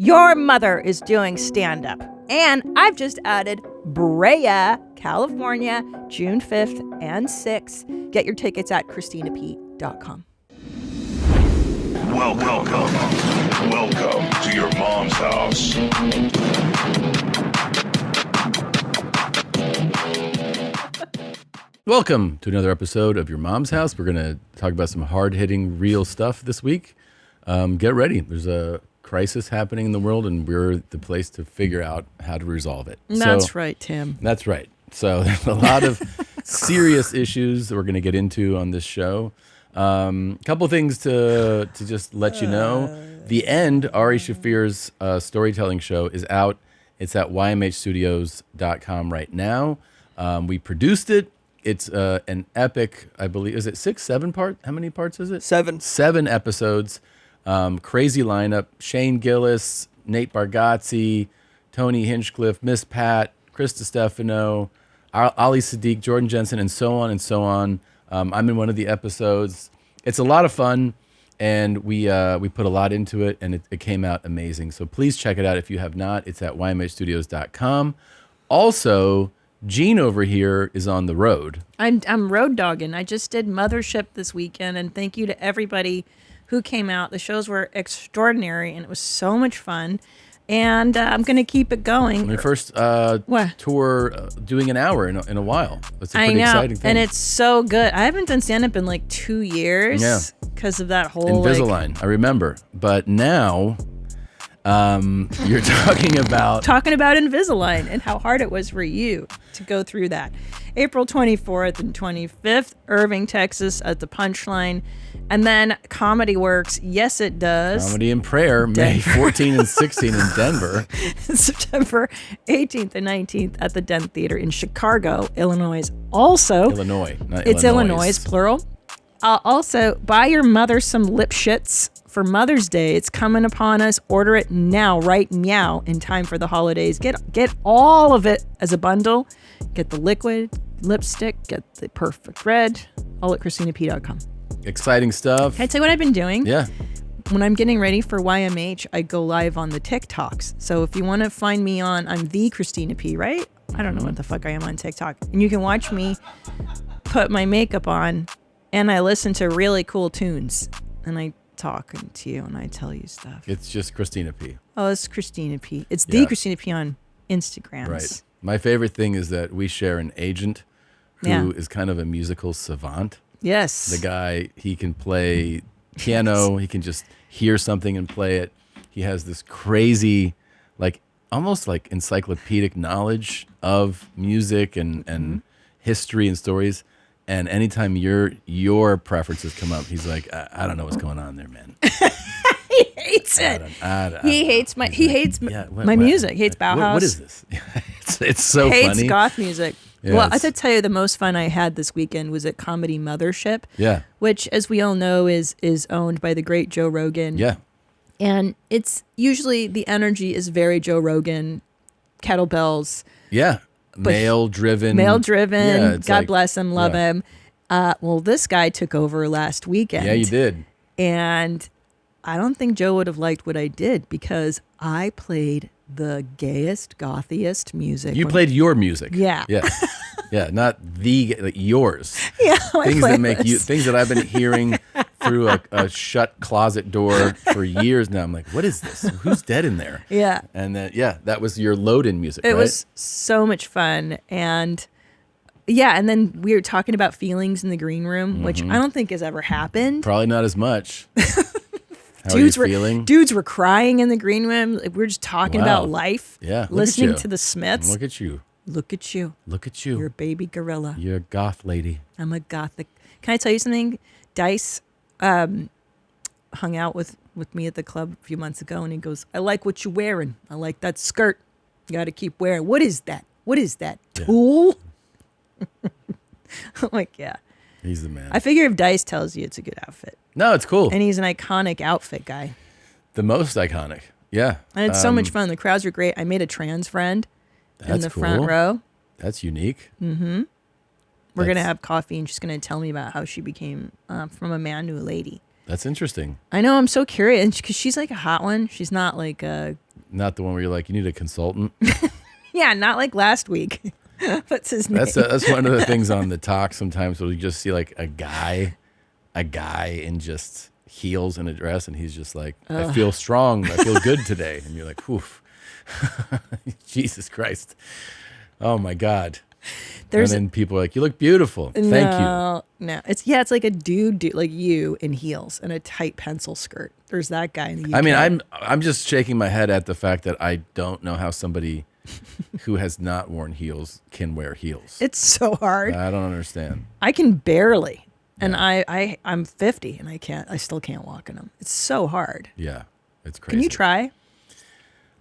Your mother is doing stand-up. And I've just added Brea, California, June 5th and 6th. Get your tickets at ChristinaP.com. Welcome to your mom's house. Welcome to another episode of Your Mom's House. We're going to talk about some hard-hitting, real stuff this week. Get ready. There's a crisis happening in the world, and we're the place to figure out how to resolve it. That's right, Tim. That's right. So there's a lot of serious issues that we're going to get into on this show. Couple things to just let you know. The End, Ari Shafir's storytelling show, is out. It's at ymhstudios.com right now. We produced it. It's an epic, I believe. Is it 6, 7 part? How many parts is it? 7. 7 episodes. Crazy lineup. Shane Gillis, Nate Bargatze, Tony Hinchcliffe, Miss Pat, Chris DiStefano, Ali Sadiq, Jordan Jensen, and so on and so on. I'm in one of the episodes. It's a lot of fun, and we put a lot into it, and it came out amazing. So please check it out if you have not. It's at ymhstudios.com. Also, Gene over here is on the road. I'm road dogging. I just did Mothership this weekend, and thank you to everybody who came out. The shows were extraordinary, and it was so much fun. And I'm going to keep it going. My first tour doing an hour in a while. It's a pretty exciting thing. And it's so good. I haven't done stand-up in like 2 years because of that whole Invisalign, I remember. But now you're talking about Invisalign and how hard it was for you to go through that. April 24th and 25th, Irving, Texas at the Punchline. And then Comedy Works, yes it does. Comedy and Prayer, May 14 and 16 in Denver. September 18th and 19th at the Den Theater in Chicago, Illinois. Also, Illinois, not it's Illinois. Illinois, plural. Also, buy your mother some lip shits for Mother's Day. It's coming upon us. Order it now, right meow, in time for the holidays. Get all of it as a bundle. Get the liquid lipstick, get the perfect red, all at ChristinaP.com. Exciting stuff. Can I tell you what I've been doing? Yeah. When I'm getting ready for YMH, I go live on the TikToks. So if you want to find me I'm the Christina P, right? I don't know what the fuck I am on TikTok. And you can watch me put my makeup on, and I listen to really cool tunes, and I talk to you, and I tell you stuff. It's just Christina P. Oh, it's Christina P. It's the Christina P on Instagrams. Right. My favorite thing is that we share an agent who is kind of a musical savant. Yes. The guy, he can play piano. He can just hear something and play it. He has this crazy, almost like encyclopedic knowledge of music and history and stories. And anytime your preferences come up, he's like, I don't know what's going on there, man. He hates it. He hates my music. He hates Bauhaus. What is this? it's so hates funny. Hates goth music. Yeah, well, I have to tell you, the most fun I had this weekend was at Comedy Mothership. Yeah. Which, as we all know, is owned by the great Joe Rogan. Yeah. And it's usually the energy is very Joe Rogan, kettlebells. Yeah. Male driven. Yeah, God bless him, love him. Well, this guy took over last weekend. Yeah, you did. And I don't think Joe would have liked what I did because I played the gayest, gothiest music. You played your music. Yeah. Yeah. Yeah, not yours. Yeah. Things that I've been hearing through a shut closet door for years now. I'm like, what is this? Who's dead in there? Yeah. And then, that was your load-in music, right? It was so much fun. And and then we were talking about feelings in the green room, which I don't think has ever happened. Probably not as much. How are you feeling? Dudes were crying in the green room. We were just talking about life. Yeah. Listening to the Smiths. Look at you. Look at you. Look at you. You're a baby gorilla. You're a goth lady. I'm a gothic. Can I tell you something? Dice hung out with me at the club a few months ago, and he goes, I like what you're wearing. I like that skirt. You got to keep wearing. What is that? Tool? I'm like, yeah. He's the man. I figure if Dice tells you it's a good outfit. No, it's cool. And he's an iconic outfit guy. The most iconic. Yeah. And it's so much fun. The crowds are great. I made a trans friend in the front row. That's unique. Mm-hmm. We're going to have coffee, and she's going to tell me about how she became from a man to a lady. That's interesting. I know. I'm so curious because she's like a hot one. She's not like a Not the one where you're like, you need a consultant. Yeah, not like last week. What's his name? That's one of the things on the talk sometimes where you just see like a guy in just heels and a dress, and he's just like, I feel strong. I feel good today. And you're like, oof. Jesus Christ. Oh my God. And then people are like, you look beautiful. Thank you. No, it's like a dude like you in heels and a tight pencil skirt. There's that guy in the UK. I mean, I'm just shaking my head at the fact that I don't know how somebody who has not worn heels can wear heels. It's so hard. I don't understand. I can barely. And I'm 50 and I still can't walk in them. It's so hard. Yeah, it's crazy. Can you try?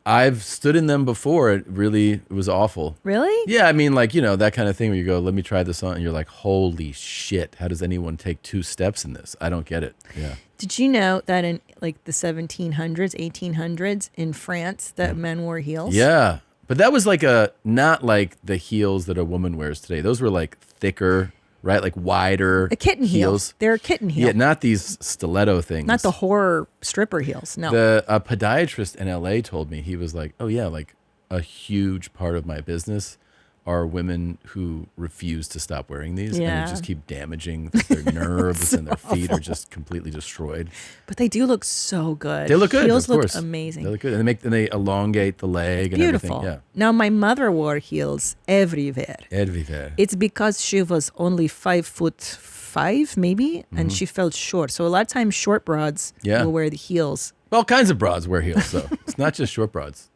I've stood in them before. It was awful. Really? Yeah, I mean, like, that kind of thing where you go, let me try this on, and you're like, holy shit, how does anyone take 2 steps in this? I don't get it. Yeah. Did you know that in like the 1700s, 1800s in France that men wore heels? Yeah, but that was like not like the heels that a woman wears today. Those were like thicker, right? Like wider. A kitten heels. They're a kitten heel. Yeah, not these stiletto things. Not the horror stripper heels. No. A podiatrist in LA told me, he was like, oh yeah, like a huge part of my business are women who refuse to stop wearing these, and they just keep damaging their nerves, and their feet are just completely destroyed. But they do look so good. They look good. Heels of course. look amazing. They look good, and they elongate the leg and Beautiful. everything. Yeah. Now my mother wore heels everywhere. Everywhere. It's because she was only 5'5", maybe, and she felt short. So a lot of times short broads will wear the heels. All kinds of broads wear heels, though. It's not just short broads.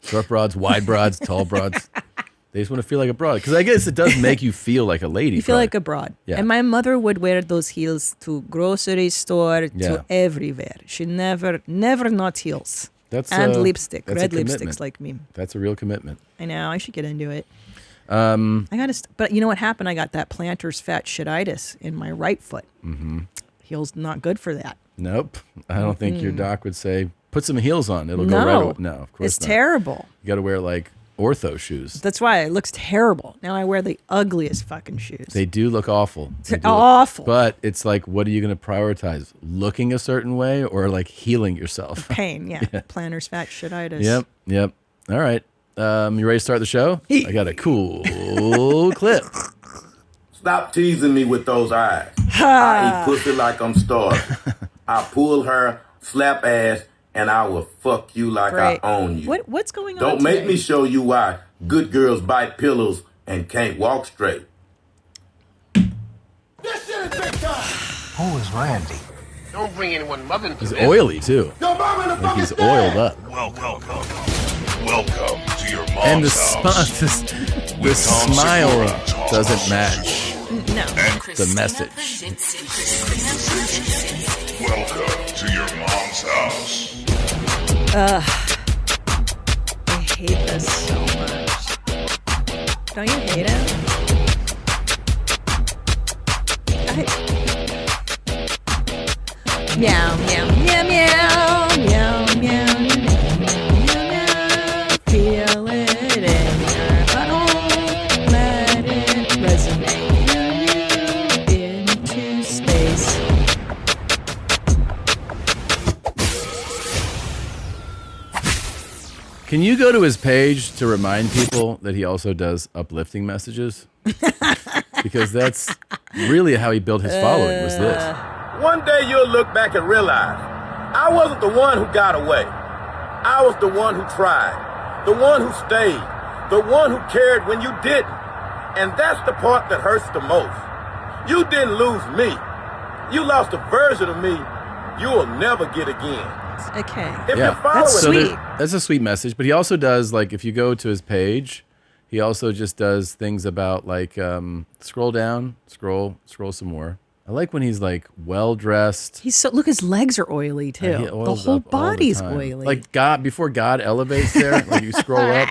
Short broads, wide broads, tall broads. They just want to feel like a broad. Because I guess it does make you feel like a lady. You feel like a broad. Yeah. And my mother would wear those heels to grocery store, to everywhere. She never not heels. And lipstick, red lipsticks like me. That's a real commitment. I know. I should get into it. But you know what happened? I got that plantar's fasciitis in my right foot. Mm-hmm. Heels not good for that. Nope. I don't think your doc would say, put some heels on. It'll go right away. No, of course it's not. Terrible. You got to wear like ortho shoes. That's why it looks terrible. Now I wear the ugliest fucking shoes. They do look awful. They're awful. But it's like, what are you going to prioritize? Looking a certain way or like healing yourself? Pain, yeah. Plantar's fasciitis. Yep. All right. You ready to start the show? I got a cool clip. Stop teasing me with those eyes. I eat pussy like I'm starving. I pull her, slap ass, and I will fuck you like I own you. What's going on Don't today? make me show you why good girls bite pillows and can't walk straight. This shit is big time. Who is Randy? Don't bring anyone mother into He's this. oily too. Your mom in the Like he's fucking oiled stand. up. Welcome to your mom's And the house. smile doesn't match No. the message. Welcome to your mom's house. I hate this so much. Don't you hate it? Meow, meow, meow, meow, meow, meow, meow. Feel it in your butthole. Let it resonate through you into space. Can you go to his page to remind people that he also does uplifting messages? Because that's really how he built his following, was this. One day you'll look back and realize I wasn't the one who got away. I was the one who tried, the one who stayed, the one who cared when you didn't. And that's the part that hurts the most. You didn't lose me. You lost a version of me you will never get again. Okay. If you're following That's So me, sweet. that's a sweet message, but he also does, like, if you go to his page, he also just does things about, like, scroll down, scroll some more. I like when he's, like, well-dressed. He's so look. His legs are oily too. He The oils whole up all the body's time. oily. Like God, before God elevates there, like you scroll up,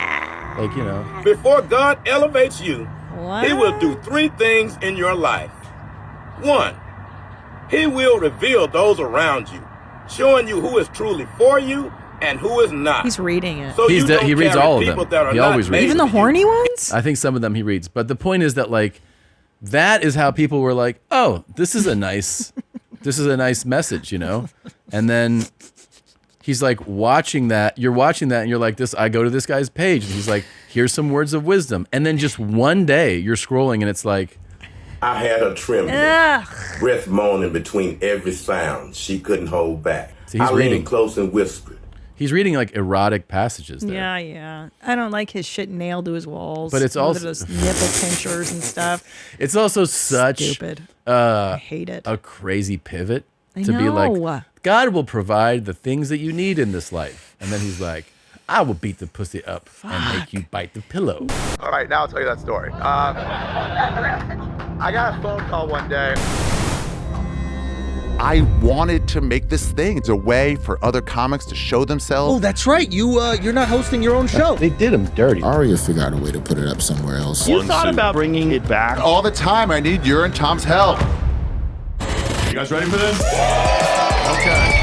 like, you know. before God elevates you, What? He will do 3 things in your life. 1, He will reveal those around you, showing you who is truly for you and who is not. He's reading it. So He reads carry all of people them. that are He not always made reads. Even the for you. horny ones. I think some of them he reads. But the point is that, like, that is how people were like, oh, this is a nice message, you know? And then he's like watching that. You're watching that, and you're like, "This." I go to this guy's page, and he's like, "Here's some words of wisdom." And then just one day, you're scrolling, and it's like, I had her trembling, breath moaning between every sound. She couldn't hold back. So he's I reading. leaned close and whispered. He's reading like erotic passages there. Yeah. I don't like his shit nailed to his walls. But it's also those nipple pinchers and stuff. It's also such Stupid. I hate it. a crazy pivot I to be like, know. God will provide the things that you need in this life. And then he's like, I will beat the pussy up and make you bite the pillow. All right, now I'll tell you that story. I got a phone call one day. I wanted to make this thing. It's a way for other comics to show themselves. Oh, that's right. You're not hosting your own show. They did him dirty. Aria figured out a way to put it up somewhere else. You thought about bringing it back? All the time. I need your and Tom's help. You guys ready for this? Okay.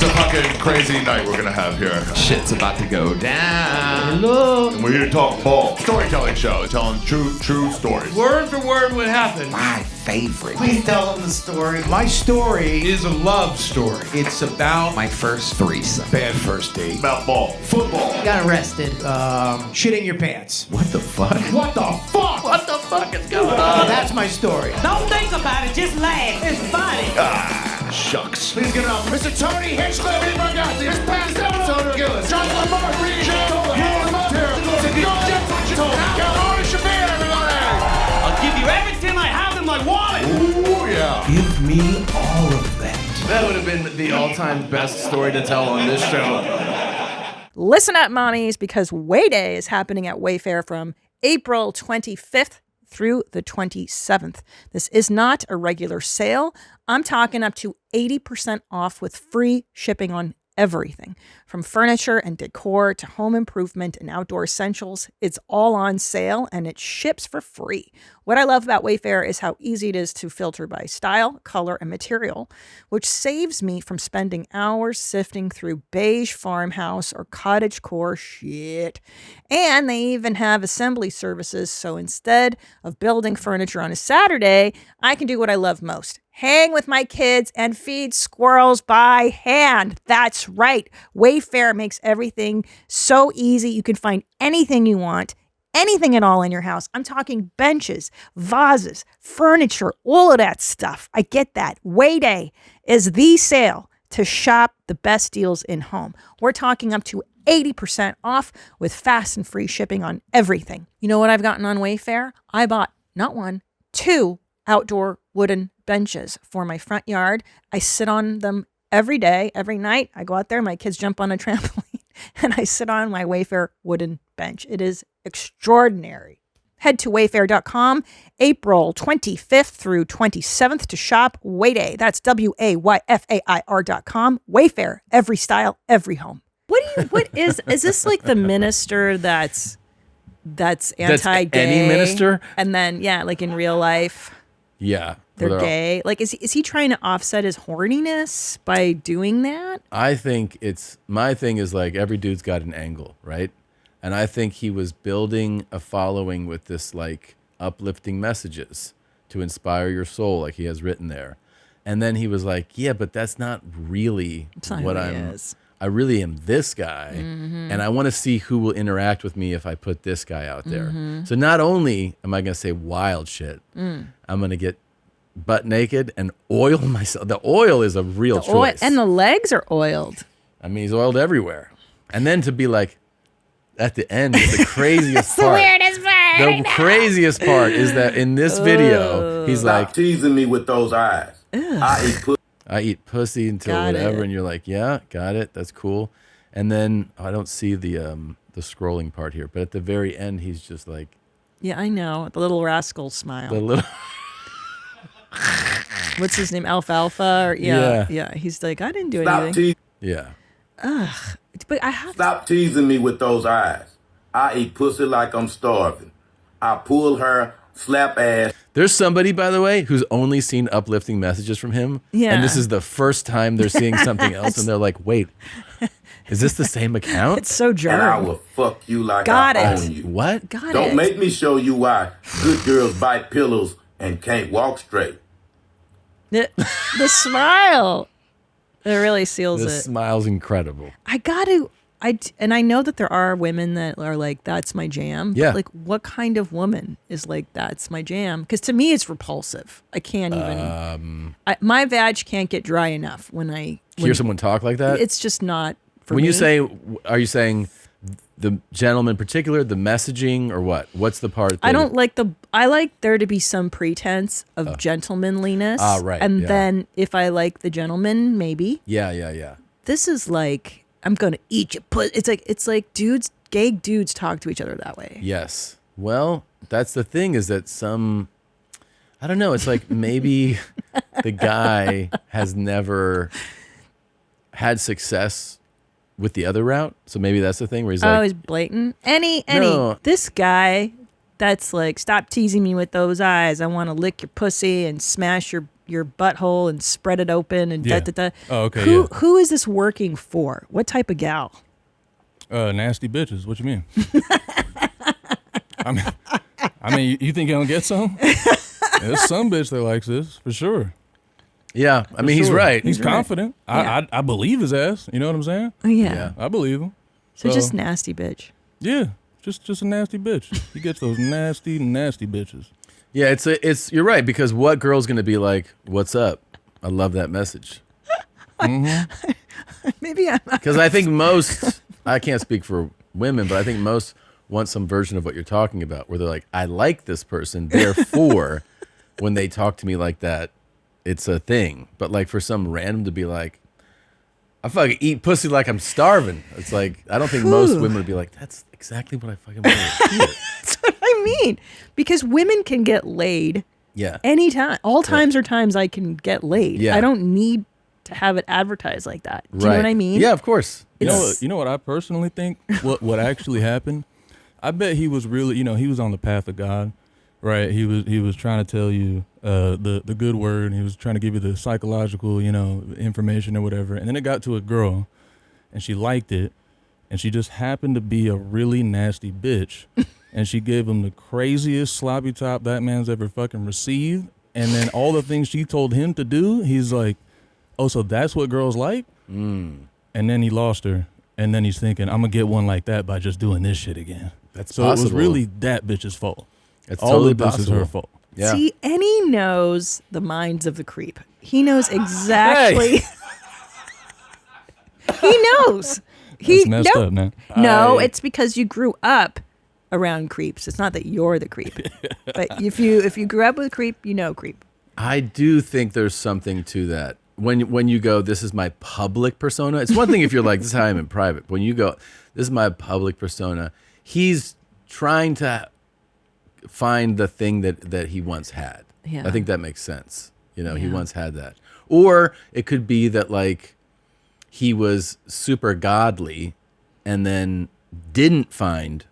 It's a fucking crazy night we're gonna have here. Shit's about to go down. Hello. And we're here to talk ball. Storytelling show. Telling true stories. Word for word what happened. My favorite. Please tell them the story. My story is a love story. It's about My first threesome. bad first date. About ball. Football. Got arrested. Shitting your pants. What the fuck? What the fuck? What the fuck is going on? That's my story. Don't think about it, just laugh. It's funny. Shucks. Please give it up. Mr. Tony Hinchcliffe, Lee Bargatze, Miss Pat Stephenson, Gillis, Jonathan Marc, Reed, I'll give you everything I have in my wallet. Ooh, yeah. Give me all of that. That would have been the all-time best story to tell on this show. Listen up, mommies, because Way Day is happening at Wayfair from April 25th through the 27th. This is not a regular sale. I'm talking up to 80% off with free shipping on everything. From furniture and decor to home improvement and outdoor essentials, it's all on sale and it ships for free. What I love about Wayfair is how easy it is to filter by style, color, and material, which saves me from spending hours sifting through beige farmhouse or cottagecore shit. And they even have assembly services, so instead of building furniture on a Saturday, I can do what I love most. Hang with my kids and feed squirrels by hand. That's right. Wayfair makes everything so easy. You can find anything you want, anything at all in your house. I'm talking benches, vases, furniture, all of that stuff. I get that. Way Day is the sale to shop the best deals in home. We're talking up to 80% off with fast and free shipping on everything. You know what I've gotten on Wayfair? I bought not one, two outdoor wooden benches for my front yard. I sit on them every day, every night. I go out there, my kids jump on a trampoline, and I sit on my Wayfair wooden bench. It is extraordinary. Head to wayfair.com April 25th through 27th to shop Way Day. That's WAYFAIR.com. Wayfair, every style, every home. What is this like the minister that's anti-gay? Any minister? And then, yeah, like in real life, Yeah. they're gay. Like, is he trying to offset his horniness by doing that? I think my thing is like every dude's got an angle, right? And I think he was building a following with this like uplifting messages to inspire your soul, like he has written there. And then he was like, yeah, but that's not really what I really am this guy. Mm-hmm. And I want to see who will interact with me if I put this guy out there. So not only am I going to say wild shit, I'm going to get butt naked and oil myself. The oil is a real choice. And the legs are oiled. I mean, he's oiled everywhere. And then to be like, at the end is the craziest The part. weirdest part. The craziest part is that in this video, he's Stop like, teasing me with those eyes. I eat pussy until Got whatever, it. and you're like, yeah, got it, that's cool. And then I don't see the scrolling part here, but at the very end, he's just like Yeah, I know. The little rascal smile. the little. What's his name? Alfalfa? Or, yeah. He's like, I didn't do anything. Yeah. But I have Stop teasing me with those eyes. I eat pussy like I'm starving. I pull her, slap ass. There's somebody, by the way, who's only seen uplifting messages from him. Yeah. And this is the first time they're seeing something else, and they're like, wait, is this the same account? It's so And I germ. will fuck you like Got I it. own you. What? Got Don't it. make me show you why good girls bite pillows and can't walk straight. The smile. It really seals This it. smile's incredible. And I know that there are women that are like, that's my jam. Yeah. But like, what kind of woman is like, that's my jam? Because to me, it's repulsive. I can't even. My vag can't get dry enough when Hear someone talk like that? It's just not for when me. you say, are you saying the gentleman in particular, the messaging, or what? What's the part? I don't like I like there to be some pretense of gentlemanliness. Right. And yeah. then if I like the gentleman, maybe. Yeah. This is like, I'm going to eat your pussy. It's like dudes, gay dudes talk to each other that way. Yes. Well, that's the thing is that I don't know. It's like maybe the guy has never had success with the other route. So maybe that's the thing where he's like, he's blatant. No. This guy that's like, stop teasing me with those eyes. I want to lick your pussy and smash your butthole and spread it open and Yeah. da. Oh, okay. Who is this working for? What type of gal? Nasty bitches. What you mean? I mean, you think you don't get some? There's some bitch that likes this for sure. yeah. I mean, he's right. He's confident. Yeah. I believe his ass. You know what I'm saying? Oh, yeah. I believe him. So just nasty bitch. Yeah, just a nasty bitch. He gets those nasty bitches. Yeah, it's you're right, because what girl's gonna be like, what's up? I love that message. Maybe I'm not. Because I think most, I can't speak for women, but I think most want some version of what you're talking about, where they're like, I like this person, therefore, when they talk to me like that, it's a thing. But like for some random to be like, I fucking eat pussy like I'm starving. It's like, I don't think most women would be like, that's exactly what I fucking want to hear. That's what I mean. Because women can get laid Yeah. anytime. All times are times I can get laid. Yeah. I don't need to have it advertised like that. Do you know what I mean? Yeah, of course. You know what I personally think? What actually happened? I bet he was really, he was on the path of God, right? He was trying to tell you the good word. He was trying to give you the psychological, information or whatever. And then it got to a girl, and she liked it, and she just happened to be a really nasty bitch, and she gave him the craziest sloppy top that man's ever fucking received. And then all the things she told him to do, he's like, oh, so that's what girls like? And then he lost her. And then he's thinking, I'm going to get one like that by just doing this shit again. That's so possible. It was really that bitch's fault. It's all totally of this possible. is her fault. Yeah. See, and he knows the minds of the creep. He knows exactly. He knows. That's messed up, man. No, it's because you grew up around creeps. It's not that you're the creep. But if you grew up with a creep, you know creep. I do think there's something to that. When you go, this is my public persona. It's one thing if you're like, this is how I am in private. When you go, this is my public persona, he's trying to find the thing that he once had. Yeah. I think that makes sense. He once had that. Or it could be that like he was super godly and then didn't find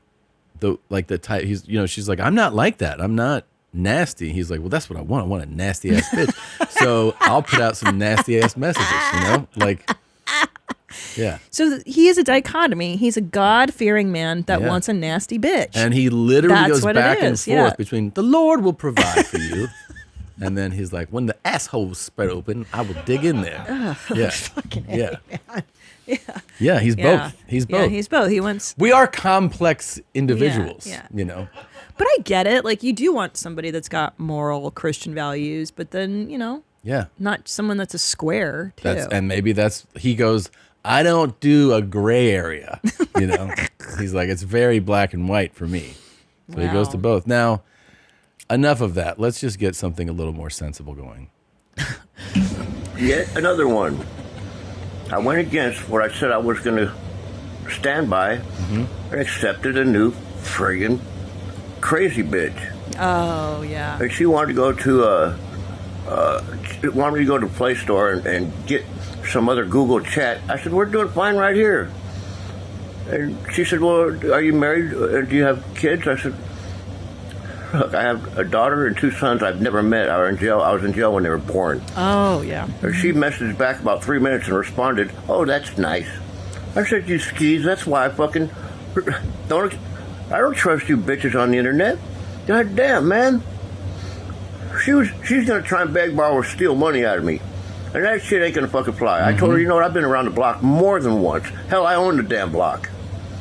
the type. She's like, I'm not like that. I'm not nasty. He's like, well, that's what I want. I want a nasty ass bitch. So I'll put out some nasty ass messages, like, yeah. So he is a dichotomy. He's a God-fearing man that wants a nasty bitch. And he literally That's goes what it back and is, forth yeah. between the Lord will provide for you. And then he's like, when the asshole's spread open, I will dig in there. Yeah. Fucking Yeah. man. Yeah. Yeah, he's both. He's both. Yeah, he's both. He wants. We are complex individuals, Yeah. But I get it. Like, you do want somebody that's got moral Christian values, but then, yeah, not someone that's a square, too. And maybe he goes, I don't do a gray area. He's like, it's very black and white for me. So he goes to both. Now, enough of that. Let's just get something a little more sensible going. Yet another one. I went against what I said I was going to stand by and accepted a new friggin' crazy bitch. Oh, yeah. And she wanted to go to wanted me to go to the Play Store and get some other Google chat. I said, we're doing fine right here. And she said, well, are you married? Do you have kids? I said, look, I have a daughter and two sons I've never met. I was in jail when they were born. Oh, yeah. And she messaged back about 3 minutes and responded, oh, that's nice. I said, you skis, that's why I fucking I don't trust you bitches on the internet. God damn, man. She's gonna try and beg, borrow, or steal money out of me. And that shit ain't gonna fucking fly. I told her, you know what, I've been around the block more than once. Hell, I own the damn block.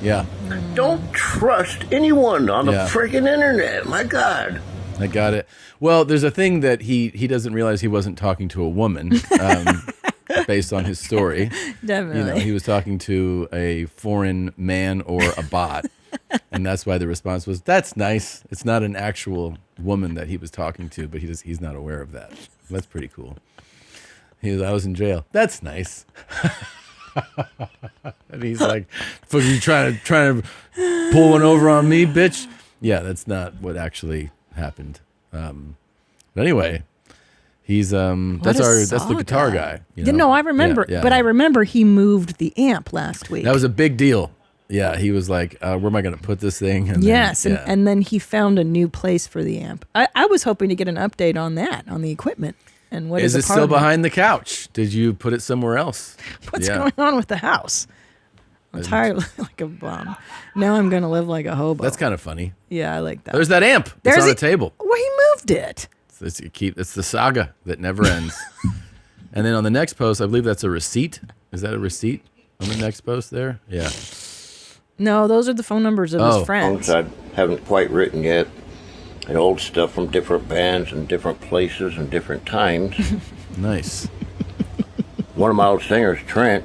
Yeah. Don't trust anyone on the freaking internet. My God. I got it. Well, there's a thing that he doesn't realize he wasn't talking to a woman, based on his story. Definitely. You know, he was talking to a foreign man or a bot. And that's why the response was, that's nice. It's not an actual woman that he was talking to, but he's not aware of that. That's pretty cool. I was in jail. That's nice. And he's like, fuck, you trying to pull one over on me, bitch? Yeah, that's not what actually happened. But anyway, he's that's the guitar guy. You know, I remember, but I remember he moved the amp last week. That was a big deal. Yeah, he was like, where am I going to put this thing? And and then he found a new place for the amp. I was hoping to get an update on that, on the equipment. And what is it still behind the couch? Did you put it somewhere else? What's going on with the house? I'm tired like a bum. Now I'm going to live like a hobo. That's kind of funny. Yeah, I like that. There's that amp. It's on the table. Well, he moved it. It's the saga that never ends. And then on the next post, I believe that's a receipt. Is that a receipt on the next post there? Yeah. No, those are the phone numbers of his friends. Songs I haven't quite written yet. And old stuff from different bands and different places and different times. Nice. One of my old singers, Trent.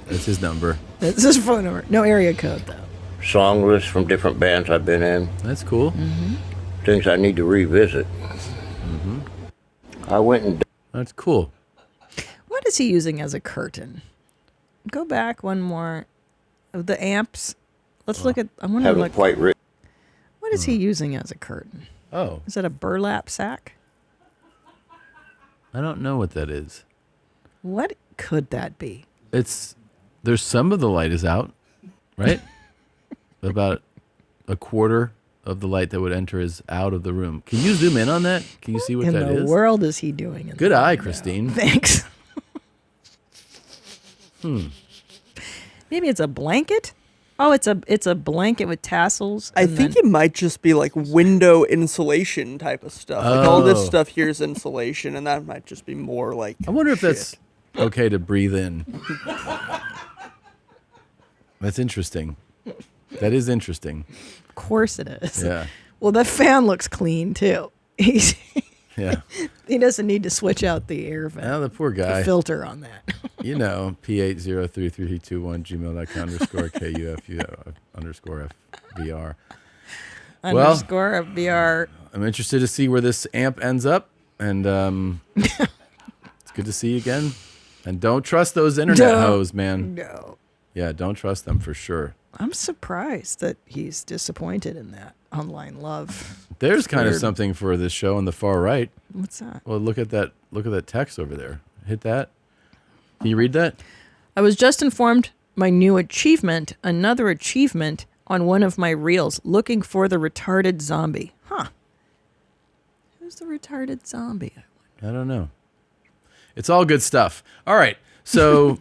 That's his number. That's his phone number. No area code, though. Song lists from different bands I've been in. That's cool. Things I need to revisit. I went and... That's cool. What is he using as a curtain? Go back one more. The amps. Let's look at... I wonder haven't quite written. What is he using as a curtain? Oh. Is that a burlap sack? I don't know what that is. What could that be? There's some of the light is out, right? About a quarter of the light that would enter is out of the room. Can you zoom in on that? Can you see what that is? In the world is he doing? Good eye, Christine. Thanks. Maybe it's a blanket? Oh, it's a blanket with tassels. I think it might just be like window insulation type of stuff. Like all this stuff here is insulation, and that might just be more like. I wonder if that's okay to breathe in. That's interesting. That is interesting. Of course it is. Yeah. Well, the fan looks clean too. Yeah. He doesn't need to switch out the air vent. Oh, the poor guy. The filter on that. You know, p8033321gmail.com_KUFU_FBR. Underscore FBR. I'm interested to see where this amp ends up, and it's good to see you again. And don't trust those internet hoes, man. No. Yeah, don't trust them for sure. I'm surprised that he's disappointed in that online love. There's kind of something for this show on the far right. What's that? Well, look at that. Look at that text over there. Hit that. Can you read that? I was just informed my new achievement, another achievement on one of my reels, looking for the retarded zombie. Huh. Who's the retarded zombie? I don't know. It's all good stuff. All right. So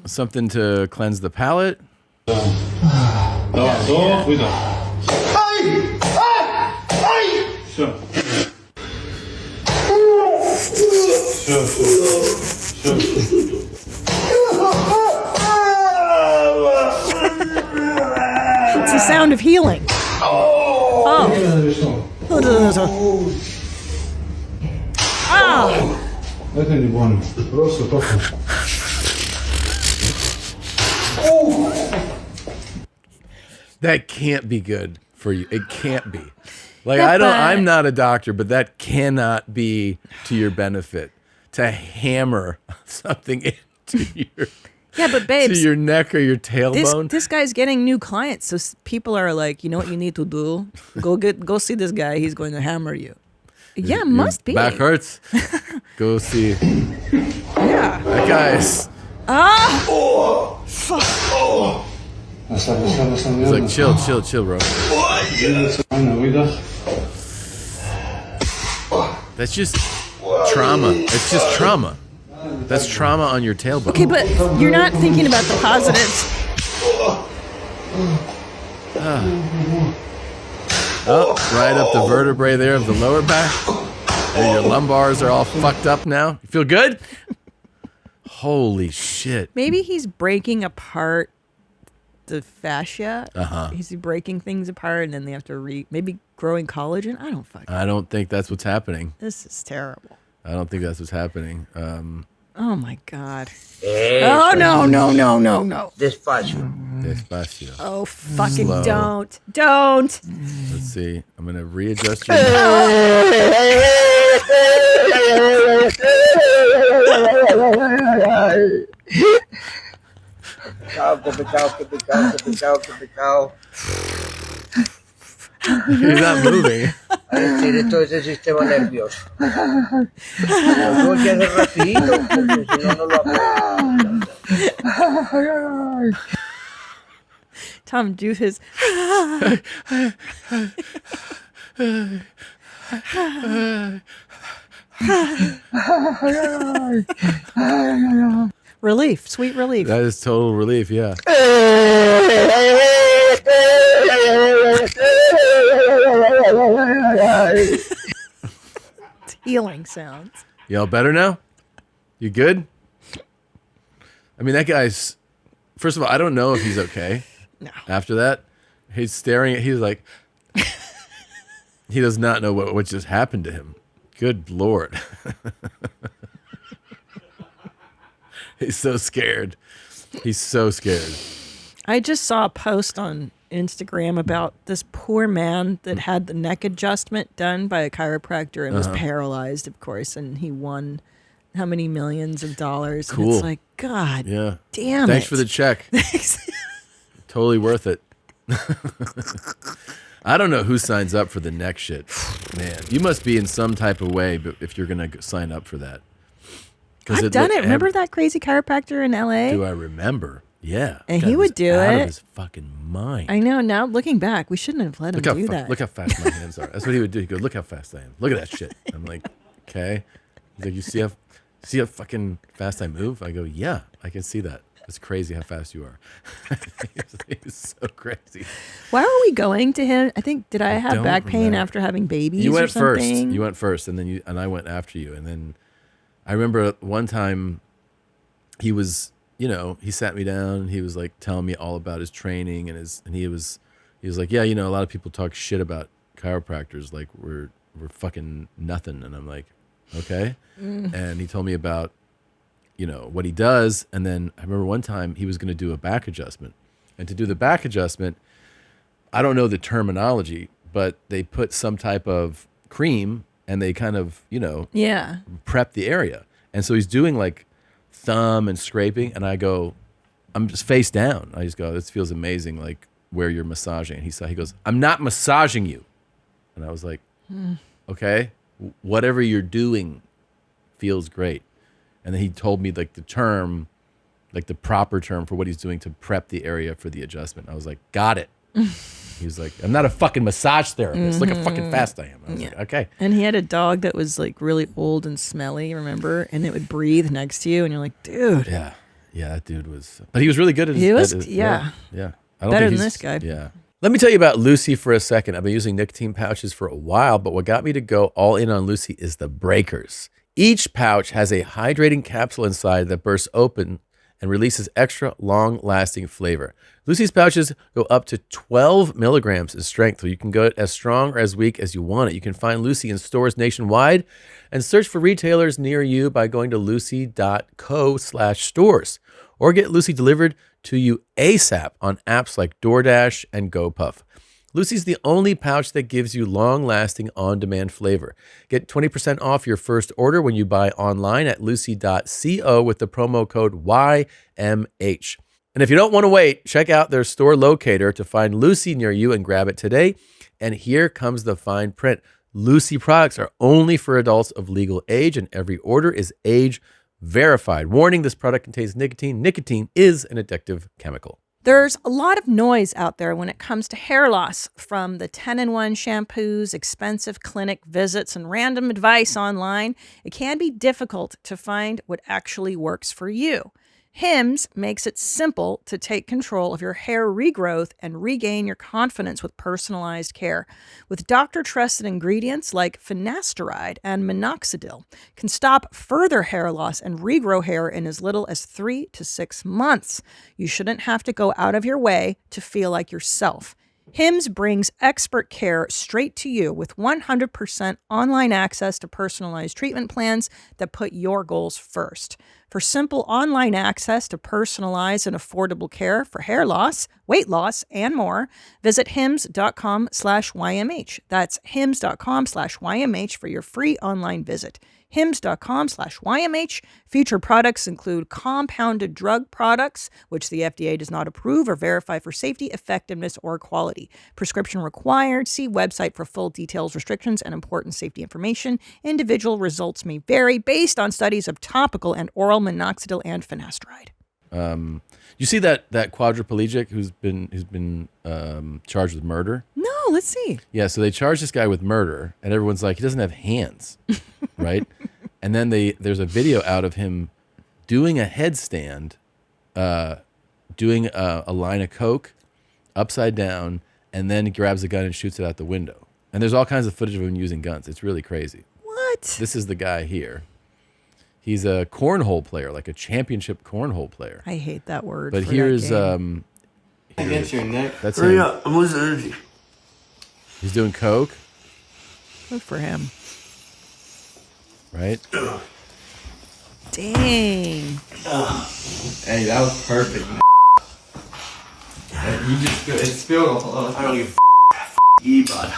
something to cleanse the palate. It's the sound of healing. Oh. Ah. That can't be good for you. It can't be. Like, I'm not a doctor, but that cannot be to your benefit to hammer something into your but babes, to your neck or your tailbone. This guy's getting new clients, so people are like, you know what you need to do? Go see this guy. He's going to hammer you. Yeah, must be. Back hurts. Go see. Yeah. That guy's. Ah. Oh. Fuck. Oh. He's like, chill, bro. That's just trauma. It's just trauma. That's trauma on your tailbone. Okay, but you're not thinking about the positives. Oh, right up the vertebrae there of the lower back. And your lumbars are all fucked up now. You feel good? Holy shit. Maybe he's breaking apart the fascia. Uh-huh. He's breaking things apart, and then they have to maybe growing collagen. I don't fucking. I don't think that's what's happening. This is terrible. I don't think that's what's happening. Oh my God. Oh no. Despacio. Oh fucking Slow. don't. Let's see. I'm gonna readjust your. He's not moving. A decir, esto es el sistema nervioso. Tengo que hacer rapidito porque si no, no lo hago. Tom, do his. Relief, sweet relief. That is total relief, yeah. It's healing sounds. Y'all better now? You good? I mean, that guy's. First of all, I don't know if he's okay. No. After that, he's staring at. He's like. He does not know what just happened to him. Good Lord. He's so scared. He's so scared. I just saw a post on Instagram about this poor man that had the neck adjustment done by a chiropractor and was paralyzed, of course, and he won how many millions of dollars. Cool. And it's like, God damn Thanks it. for the check. Totally worth it. I don't know who signs up for the neck shit. Man, you must be in some type of way if you're going to sign up for that. I've done it. Remember that crazy chiropractor in LA? Do I remember? Yeah. And he would do out it. Of his fucking mind. I know. Now looking back, we shouldn't have let him do that. Look how fast my hands are. That's what he would do. He'd go, look how fast I am. Look at that shit. I'm like, okay. He's like, you see how fucking fast I move? I go, yeah, I can see that. It's crazy how fast you are. He's so crazy. Why were we going to him? I think, did I have back pain after having babies You or went something? first. You went first, and then I went after you. And then I remember one time he was, he sat me down and he was like telling me all about his training and he was like, yeah, a lot of people talk shit about chiropractors, like we're fucking nothing. And I'm like, okay. And he told me about, what he does. And then I remember one time he was going to do a back adjustment. And to do the back adjustment, I don't know the terminology, but they put some type of cream and they kind of, prep the area. And so he's doing like thumb and scraping. And I go, I'm just face down. I just go, this feels amazing, like where you're massaging. And he goes, I'm not massaging you. And I was like, okay, whatever you're doing feels great. And then he told me like the term, like the proper term for what he's doing to prep the area for the adjustment. I was like, got it. He was like, I'm not a fucking massage therapist. Look how fucking fast I am. I was like, okay. And he had a dog that was like really old and smelly, remember? And it would breathe next to you, and you're like, dude. Yeah, that dude was. But he was really good at his. He was, yeah. Yeah. Better than this guy. Yeah. Let me tell you about Lucy for a second. I've been using nicotine pouches for a while, but what got me to go all in on Lucy is the breakers. Each pouch has a hydrating capsule inside that bursts open and releases extra long-lasting flavor. Lucy's pouches go up to 12 milligrams in strength, so you can go as strong or as weak as you want it. You can find Lucy in stores nationwide and search for retailers near you by going to lucy.co/stores or get Lucy delivered to you ASAP on apps like DoorDash and GoPuff. Lucy's the only pouch that gives you long-lasting on-demand flavor. Get 20% off your first order when you buy online at lucy.co with the promo code YMH. And if you don't want to wait, check out their store locator to find Lucy near you and grab it today. And here comes the fine print. Lucy products are only for adults of legal age, and every order is age verified. Warning, this product contains nicotine. Nicotine is an addictive chemical. There's a lot of noise out there when it comes to hair loss, from the 10-in-1 shampoos, expensive clinic visits, and random advice online. It can be difficult to find what actually works for you. Hims makes it simple to take control of your hair regrowth and regain your confidence with personalized care. With doctor-trusted ingredients like finasteride and minoxidil, can stop further hair loss and regrow hair in as little as 3 to 6 months. You shouldn't have to go out of your way to feel like yourself. Hims brings expert care straight to you with 100% online access to personalized treatment plans that put your goals first. For simple online access to personalized and affordable care for hair loss, weight loss, and more, visit hims.com/YMH. That's hims.com/YMH for your free online visit. hims.com/YMH. Featured products include compounded drug products, which the FDA does not approve or verify for safety, effectiveness, or quality. Prescription required. See website for full details, restrictions, and important safety information. Individual results may vary based on studies of topical and oral minoxidil and finasteride. You see that quadriplegic who's been charged with murder? No, let's see. Yeah, so they charged this guy with murder, and everyone's like, he doesn't have hands, right? And then there's a video out of him doing a headstand, doing a line of coke upside down, and then he grabs a gun and shoots it out the window. And there's all kinds of footage of him using guns. It's really crazy. What? This is the guy here. He's a cornhole player, like a championship cornhole player. I hate that word. But for here's that game. That's Hurry him. up, I'm losing energy. He's doing coke, Good for him. right? Dang. Hey, that was perfect. You just it spilled all over. I don't give a you, bud.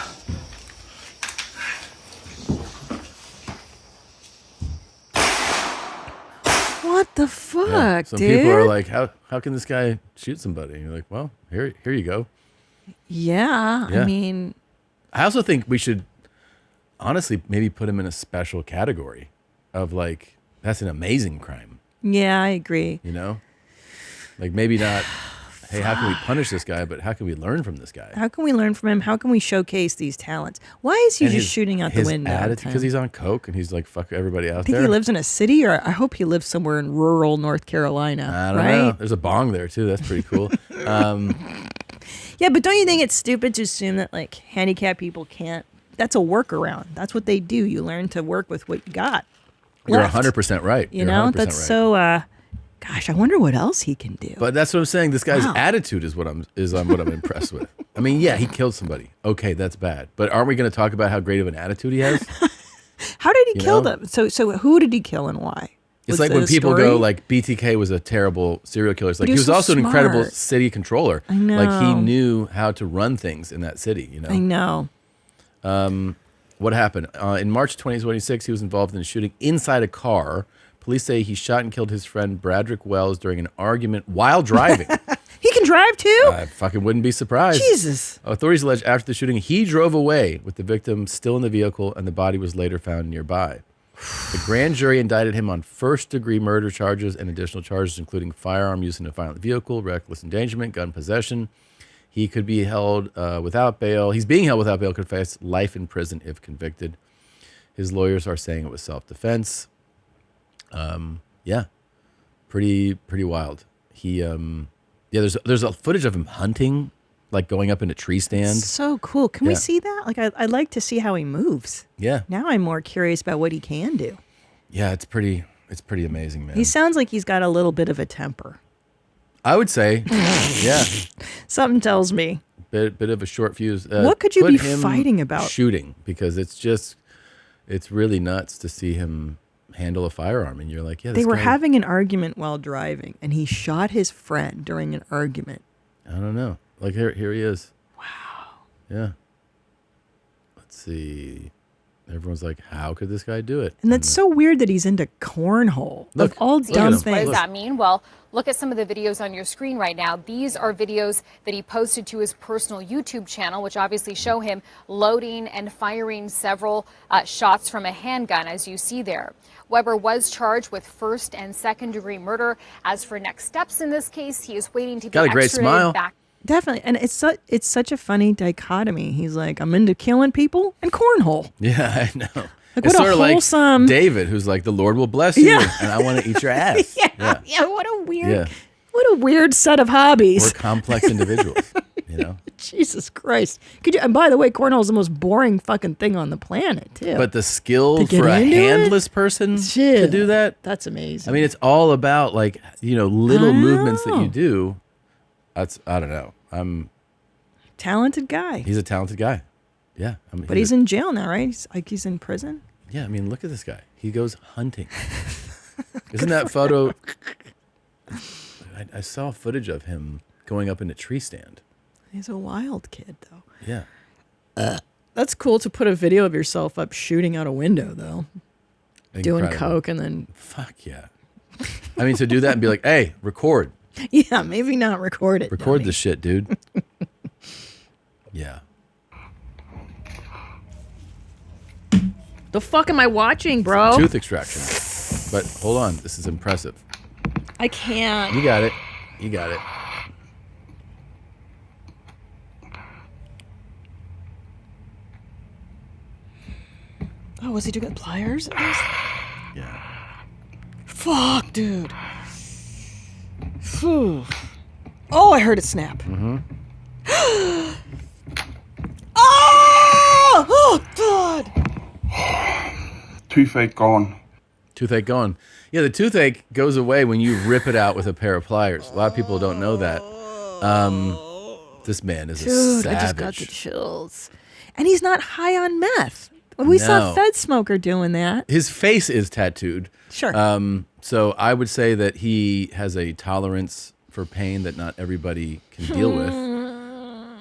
What the fuck, Yeah. Some dude? people are like, how can this guy shoot somebody? And you're like, well, here you go. Yeah, Yeah. I mean, I also think we should honestly maybe put him in a special category of like, that's an amazing crime, yeah, I agree. you know? Like maybe not, hey, how can we punish this guy, but how can we learn from this guy? How can we learn from him? How can we showcase these talents? Why is he And just his- shooting out the his window? attitude, because he's on coke and he's like, fuck everybody out I think there. he lives in a city, or I hope he lives somewhere in rural North Carolina. I don't right? know. There's a bong there too. That's pretty cool. Yeah, but don't you think it's stupid to assume that like handicapped people can't? That's a workaround. That's what they do. You learn to work with what you got. You're left. 100% right. You You're know, 100% that's right. so. Gosh, I wonder what else he can do. But that's what I'm saying. This guy's Wow. attitude is what I'm impressed with. I mean, yeah, he killed somebody. Okay, that's bad. But aren't we going to talk about how great of an attitude he has? How did he You kill know? them? So who did he kill and why? It's Was like it when a people story? go like BTK was a terrible serial killer. It's like But he he was was so also an incredible smart. city controller. I Like he know. knew how to run things in that city. You know. I know. What happened? In March 2026, he was involved in a shooting inside a car. Police say he shot and killed his friend Bradrick Wells during an argument while driving. He can drive too? I fucking wouldn't be surprised. Jesus. Authorities allege after the shooting, he drove away with the victim still in the vehicle, and the body was later found nearby. The grand jury indicted him on first-degree murder charges and additional charges, including firearm use in a violent vehicle, reckless endangerment, gun possession. He could be held without bail. He's being held without bail, could face life in prison if convicted. His lawyers are saying it was self-defense. Yeah, pretty wild. He, there's a footage of him hunting, like going up in a tree stand. So cool. Can we Yeah. see that? Like, I'd like to see how he moves. Yeah, Now I'm more curious about what he can do. yeah, it's pretty amazing, man. He sounds like he's got a little bit of a temper. I would say, yeah, Something tells me. bit of a short fuse. What could you put be him fighting about? Shooting, because it's really nuts to see him handle a firearm, and you're like, yeah, They this were guy- having an argument while driving, and he shot his friend during an argument. I don't know. Like here he is. Wow. Yeah. Let's see. Everyone's like, how could this guy do it? And that's so weird that he's into cornhole. Look, Of all look at dumb him. What does things. that mean? Well, look at some of the videos on your screen right now. These are videos that he posted to his personal YouTube channel, which obviously show him loading and firing several shots from a handgun, as you see there. Weber was charged with first and second degree murder. As for next steps in this case, he is waiting to be Got a great extradited smile. back. Definitely. And it's such a funny dichotomy. He's like, I'm into killing people and cornhole. Yeah, I know. Like, it's what a sort of wholesome- like David, who's like, the Lord will bless you, Yeah. and I want to eat your ass. Yeah, what a weird, Yeah. what a weird set of hobbies. We're complex individuals, you know? Jesus Christ. Could you? And by the way, cornhole is the most boring fucking thing on the planet, too. But the skill To get for a into it? handless person to do that, that's amazing. I mean, it's all about like, you know, little movements that you do. That's, I don't know. Talented guy. He's a talented guy. Yeah. I mean, But he's in jail now, right? He's in prison. Yeah, I mean, look at this guy. He goes hunting. Isn't that photo? I saw footage of him going up in a tree stand. He's a wild kid, though. Yeah. That's cool to put a video of yourself up shooting out a window, though. Doing Incredible. coke and then... Fuck yeah. I mean, to do that and be like, hey, record. Yeah, maybe not record it. Record dummy. this shit, dude. Yeah. The fuck am I watching, bro? Tooth extraction. But hold on. This is impressive. I can't. You got it. You got it. Oh, was he doing pliers? Yeah. Fuck, dude. Phew. Oh, I heard it snap. Mm-hmm. Oh! Oh, God! Toothache gone. Toothache gone. Yeah, the toothache goes away when you rip it out with a pair of pliers. A lot of people don't know that. This man is a Dude, savage. I just got the chills. And he's not high on meth. We saw No. Fed Smoker doing that. His face is tattooed. Sure. So I would say that he has a tolerance for pain that not everybody can deal with.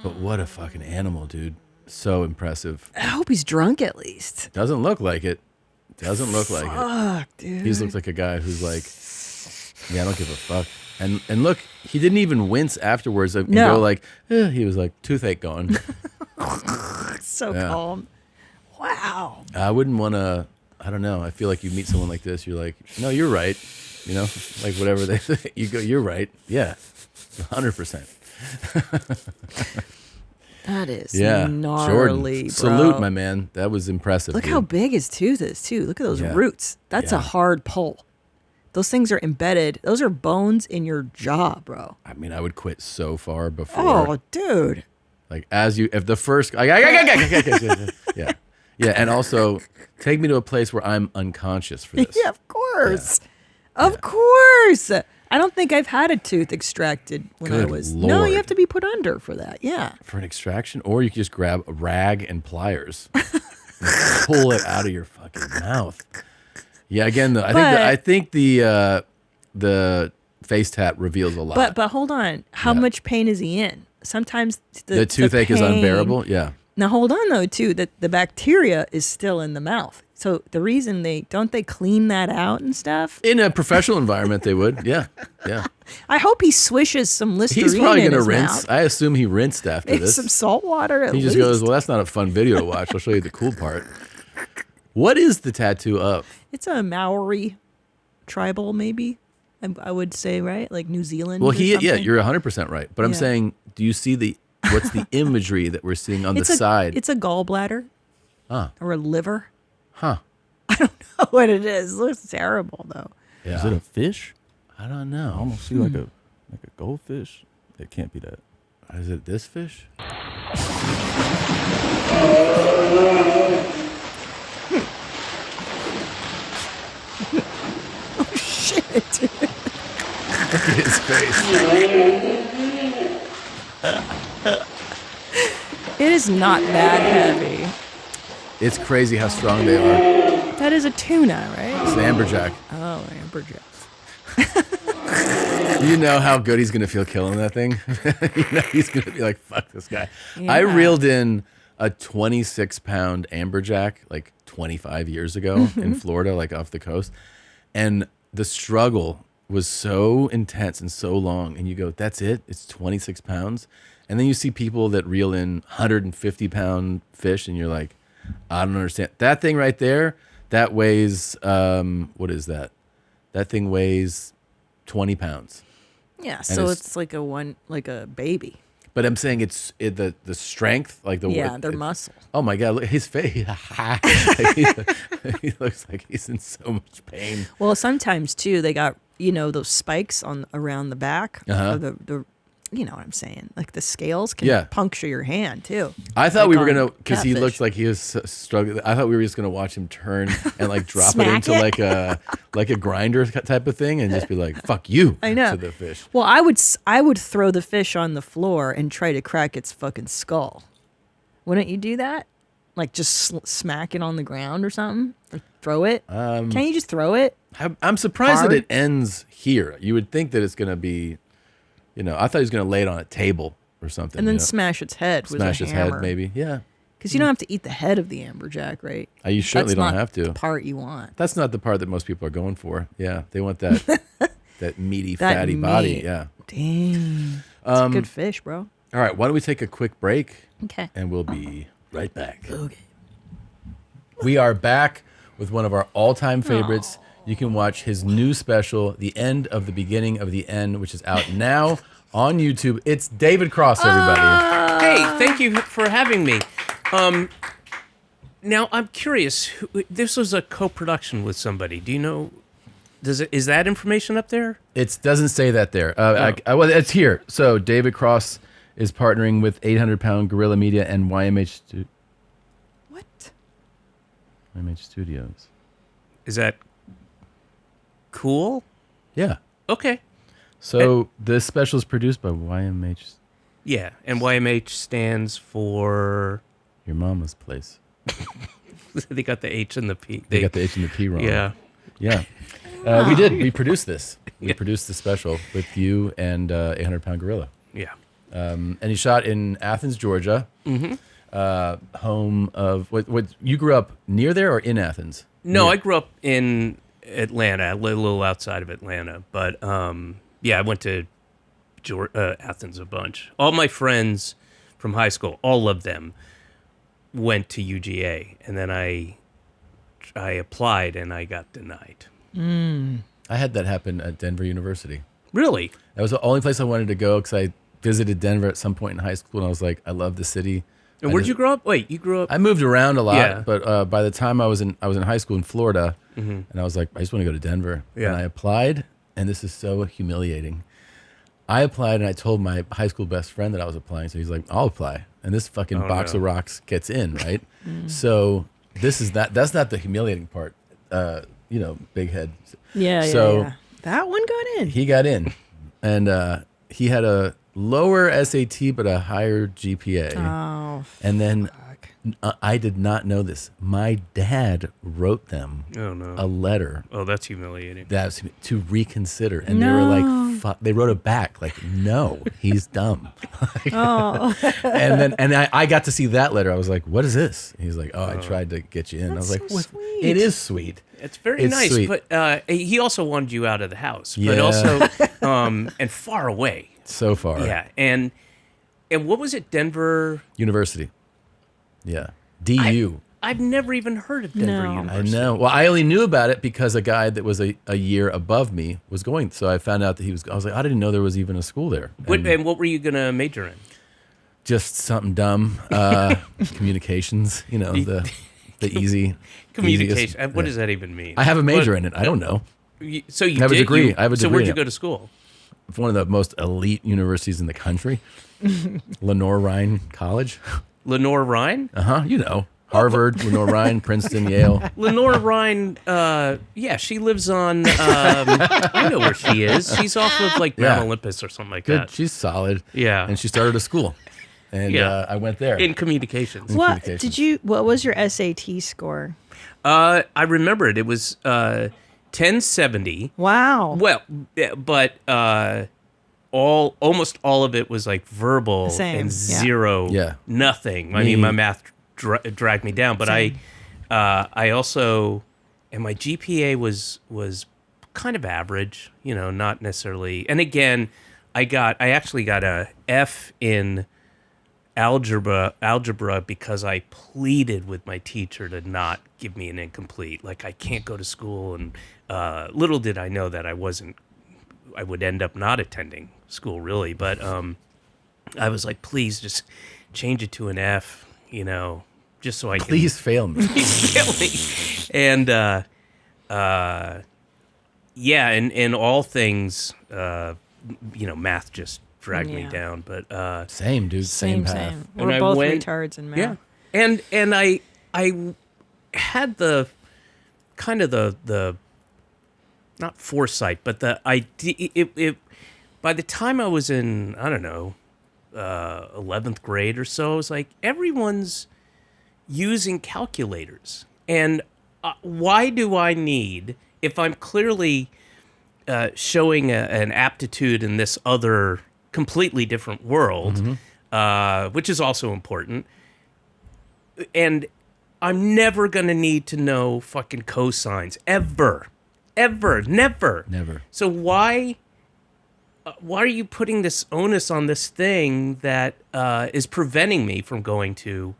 But what a fucking animal, dude. So impressive. I hope he's drunk at least. Doesn't look like it. Doesn't look like it. Fuck, dude. He just looks like a guy who's like, yeah, I don't give a fuck. And look, he didn't even wince afterwards and No. go like, he was like, toothache gone. So Yeah. calm. Wow. I wouldn't want to, I don't know. I feel like you meet someone like this, you're like, no, you're right. You know, like whatever they say, you go, you're right. Yeah, 100%. That is Yeah, gnarly, Jordan, bro. salute, my man. That was impressive. Look dude. how big his tooth is, too. Look at those Yeah. roots. That's a Yeah. hard pull. Those things are embedded. Those are bones in your jaw, bro. I mean, I would quit so far before. Oh, dude. Like if the first, yeah, yeah, and also take me to a place where I'm unconscious for this. Yeah, of course. Of course. I don't think I've had a tooth extracted when I Good was. No, Lord. you have to be put under for that. Yeah. For an extraction, or you could just grab a rag and pliers, and pull it out of your fucking mouth. Yeah, again, I think the face tat reveals a lot. But hold on. How much pain is he in? Sometimes the toothache is pain- unbearable. Yeah. Now hold on though too, that the bacteria is still in the mouth. So the reason they clean that out and stuff. In a professional environment, they would. Yeah, yeah. I hope he swishes some Listerine. He's probably in gonna his rinse. Mouth. I assume he rinsed after Maybe this. some salt water. At He just least. goes, "Well, that's not a fun video to watch. I'll show you the cool part." What is the tattoo of? It's a Maori tribal, maybe. I would say, right? Like New Zealand. Well, or something. you're 100% right. But I'm Yeah. saying, do you see what's the imagery that we're seeing on the side? It's a gallbladder. Huh. Or a liver. Huh. I don't know what it is. It looks terrible though. Yeah. Is it a fish? I don't know. I almost see like a goldfish. It can't be that. Is it this fish? Oh shit, dude. Look at his face. It is not that heavy. It's crazy how strong they are. That is a tuna, right? It's an amberjack. Oh, amberjack. You know how good he's gonna feel killing that thing. You know he's gonna be like, "Fuck this guy." I Yeah. reeled in a 26-pound amberjack like 25 years ago in Florida, like off the coast, and the struggle was so intense and so long. And you go, "That's it? It's 26 pounds." And then you see people that reel in 150-pound fish, and you're like, "I don't understand." That thing right there, that weighs what is that? That thing weighs 20 pounds. Yeah, And so it's like a baby. But I'm saying the strength, like their muscle. Oh my God, look at his face. He looks like he's in so much pain. Well, sometimes too, they got those spikes around the back. Uh-huh. The you know what I'm saying? Like the scales can puncture your hand too. I thought we were on gonna, because he catfish. looked like he was struggling. I thought we were just gonna watch him turn and like drop it Smack into it? like a grinder type of thing, and just be like, "Fuck you!" I know. to the fish. Well, I would throw the fish on the floor and try to crack its fucking skull. Wouldn't you do that? Like just smack it on the ground or something, or throw it. Can't you just throw it? I'm surprised Hard? that it ends here. You would think that it's gonna be, I thought he was gonna lay it on a table or something, And then smash its head with smash a his hammer. head, maybe. Yeah. Because you don't have to eat the head of the amberjack, right? You certainly That's don't not have to. The part you want. That's not the part that most people are going for. Yeah, they want that that meaty, That fatty body. meat. Yeah. Dang. It's a good fish, bro. All right, why don't we take a quick break? Okay. And we'll be right back. Okay. We are back with one of our all-time favorites. You can watch his new special, The End of the Beginning of the End, which is out now on YouTube. It's David Cross, everybody. Hey, thank you for having me. Now, I'm curious. This was a co-production with somebody. Do you know? Is that information up there? It doesn't say that there. Well, it's here. So David Cross is partnering with 800-Pound Gorilla Media and YMH. What? YMH Studios. Is that cool? Yeah. Okay. So this special is produced by YMH. Yeah, and YMH stands for Your Mama's Place. They got the H and the P. They got the H and the P wrong. Yeah. Yeah. We did. We produced this. We produced the special with you and 800-Pound Gorilla. Yeah. And he shot in Athens, Georgia. Mm-hmm. Home of what? You grew up near there or in Athens? No, I grew up in Atlanta, a little outside of Atlanta. But yeah, I went to Athens a bunch. All my friends from high school, all of them, went to UGA, and then I applied and I got denied. I had that happen at Denver University. Really? That was the only place I wanted to go because I visited Denver at some point in high school, and I was like, I love the city. And where'd you grow up? Wait, you grew up? I moved around a lot, Yeah. but by the time I was in high school in Florida, Mhm. and I was like, I just want to go to Denver. Yeah. And I applied, and this is so humiliating. I applied, and I told my high school best friend that I was applying, so he's like, I'll apply. And this fucking Oh, box no. of rocks gets in, right? So that's not the humiliating part. Big head. Yeah, So yeah. That one got in. he got in, and he had a lower SAT but a higher GPA. Oh, and then I did not know this. My dad wrote them Oh, no. a letter. Oh, that's humiliating. That's to reconsider, and they were like, "Fuck!" They wrote it back, like, "No, he's dumb." Oh. and I got to see that letter. I was like, "What is this?" He's like, "Oh, I tried to get you in." I was like, so "What?" sweet. It is sweet. It's very nice, sweet. but he also wanted you out of the house, but Yeah. also and far away. So far. Yeah, and what was it, Denver University. Yeah, DU. I've never even heard of Denver I University. know. Well, I only knew about it because a guy that was a year above me was going. So I found out that he was. I was like, I didn't know there was even a school there. And what were you gonna major in? Just something dumb. Communications. The easy Communication. easiest- What yeah. does that even mean? I have a major in it. I don't know. So you I have a did? degree. I have a So degree where'd in you it. go to school? One of the most elite universities in the country, Lenore Rhine College. Lenore Rhine? Harvard, Lenore Rhine, Princeton, Yale. Lenore Rhine, yeah, she lives on, I know where she is. She's off of like Mount Olympus or something like Good. that. She's solid. Yeah. And she started a school. And I went there. In communications. What what was your SAT score? I remember it. It was 1070. Wow. Well, yeah, but almost all of it was like verbal Same, and yeah. zero, nothing. I mean, my math dragged me down, but Same. I also, and my GPA was kind of average, not necessarily. And again, I actually got a F in algebra because I pleaded with my teacher to not give me an incomplete. Like, I can't go to school, and little did I know that I would end up not attending school, really. But I was like, please just change it to an F, just so I can. Please fail me. Please fail me. And in all things, math just dragged me down. But same, dude. Same path. We're both retards in math. Yeah, and I had the kind of the not foresight, but the idea. It by the time I was in, I don't know, 11th grade or so, I was like, everyone's using calculators, and why do I need, if I'm clearly showing an aptitude in this other completely different world, which is also important, and I'm never going to need to know fucking cosines ever, never. So why are you putting this onus on this thing that is preventing me from going to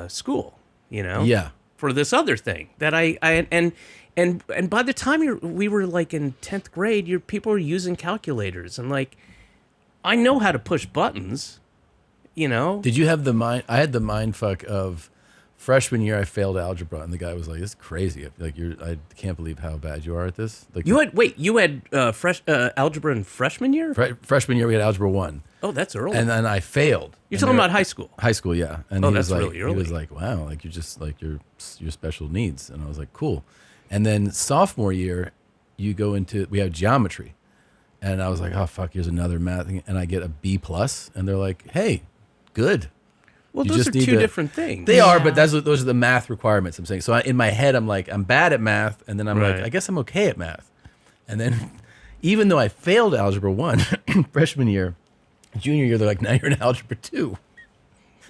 school? Yeah. For this other thing that and by the time we were like in 10th grade, people were using calculators, and like, I know how to push buttons, Did you have the mind? I had the mind fuck of freshman year. I failed algebra, and the guy was like, "This is crazy. Like, I can't believe how bad you are at this." Like, you had algebra in freshman year. Freshman year, we had algebra 1. Oh, that's early. And then I failed. You're talking about high school. High school, yeah. And oh, he that's was like, really early. He was like, "Wow, like you're just like your special needs," and I was like, "Cool." And then sophomore year, we have geometry, and I was like, "Oh fuck, here's another math thing," and I get a B+, and they're like, "Hey, good." Well, those are two different things. They are, but those are the math requirements I'm saying. So in my head, I'm like, I'm bad at math, and then I'm like, I guess I'm okay at math. And then, even though I failed algebra 1 freshman year, junior year, they're like, now you're in algebra 2.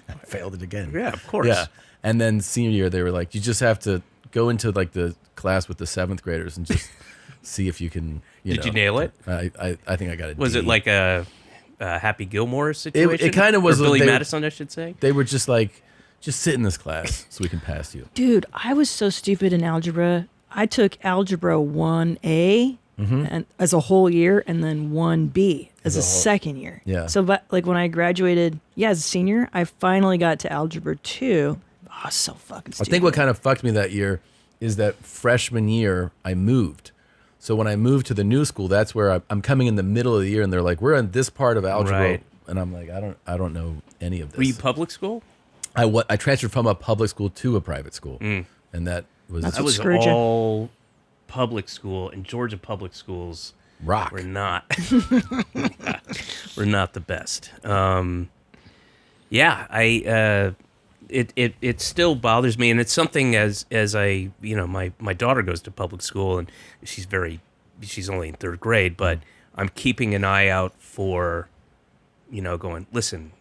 I failed it again. Yeah, of course. Yeah. And then senior year, they were like, you just have to go into like the class with the 7th graders and just see if you can. Did you nail it? I think I got it. Was it like a Happy Gilmore situation? It kind of was. Or Billy Madison, I should say. They were just like, just sit in this class so we can pass you. Dude, I was so stupid in algebra. I took algebra 1A and as a whole year, and then 1B as a second year. Yeah. So, but like when I graduated, as a senior, I finally got to algebra 2. Oh, so fucking stupid. I think what kind of fucked me that year is that freshman year I moved. So when I moved to the new school, that's where I'm coming in the middle of the year, and they're like, "We're on this part of algebra," Right. and I'm like, "I don't know any of this." Were you public school? I transferred from a public school to a private school, and that was all public school, and Georgia public schools rock. We're not the best. It still bothers me, and it's something as I my daughter goes to public school, and she's only in 3rd grade, but I'm keeping an eye out for, going, listen,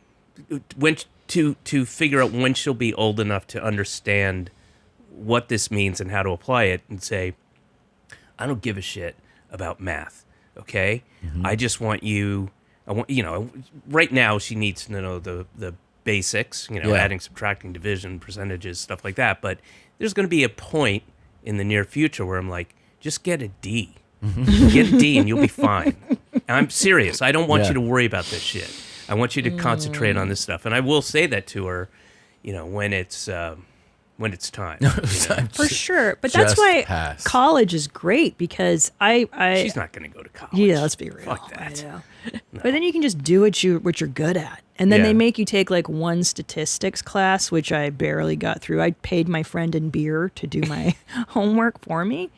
when to figure out when she'll be old enough to understand what this means and how to apply it, and say, I don't give a shit about math, okay? I just want right now she needs to know the basics, adding, subtracting, division, percentages, stuff like that. But there's going to be a point in the near future where I'm like, just get a D. Get a D and you'll be fine. And I'm serious. I don't want you to worry about this shit. I want you to concentrate on this stuff. And I will say that to her, when it's time. For sure. But that's why college is great, because she's not going to go to college. Yeah, let's be real. Fuck that. No. But then you can just do what you're good at. And then they make you take like one statistics class, which I barely got through. I paid my friend in beer to do my homework for me,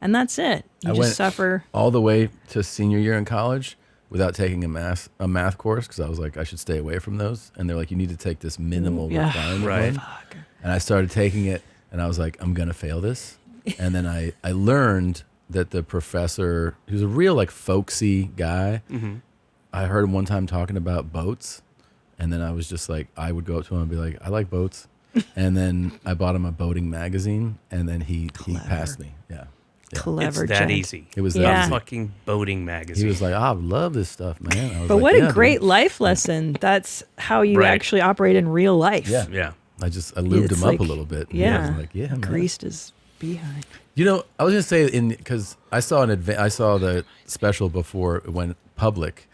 and that's it. You just suffer all the way to senior year in college without taking a math course, because I was like, I should stay away from those. And they're like, you need to take this minimal requirement. Right. Fuck. And I started taking it, and I was like, I'm gonna fail this. And then I learned that the professor, who's a real like folksy guy, I heard him one time talking about boats. And then I was just like, I would go up to him and be like, I like boats. And then I bought him a boating magazine, and then he passed me. Yeah. Clever. It's that easy. It was that fucking boating magazine. He was like, I love this stuff, man. I was but like, what a great life lesson. That's how you actually operate in real life. Yeah. Yeah. I lubed him up a little bit. Yeah. I was like, yeah, man. Greased his behind. I was gonna say because I saw the special before it went public,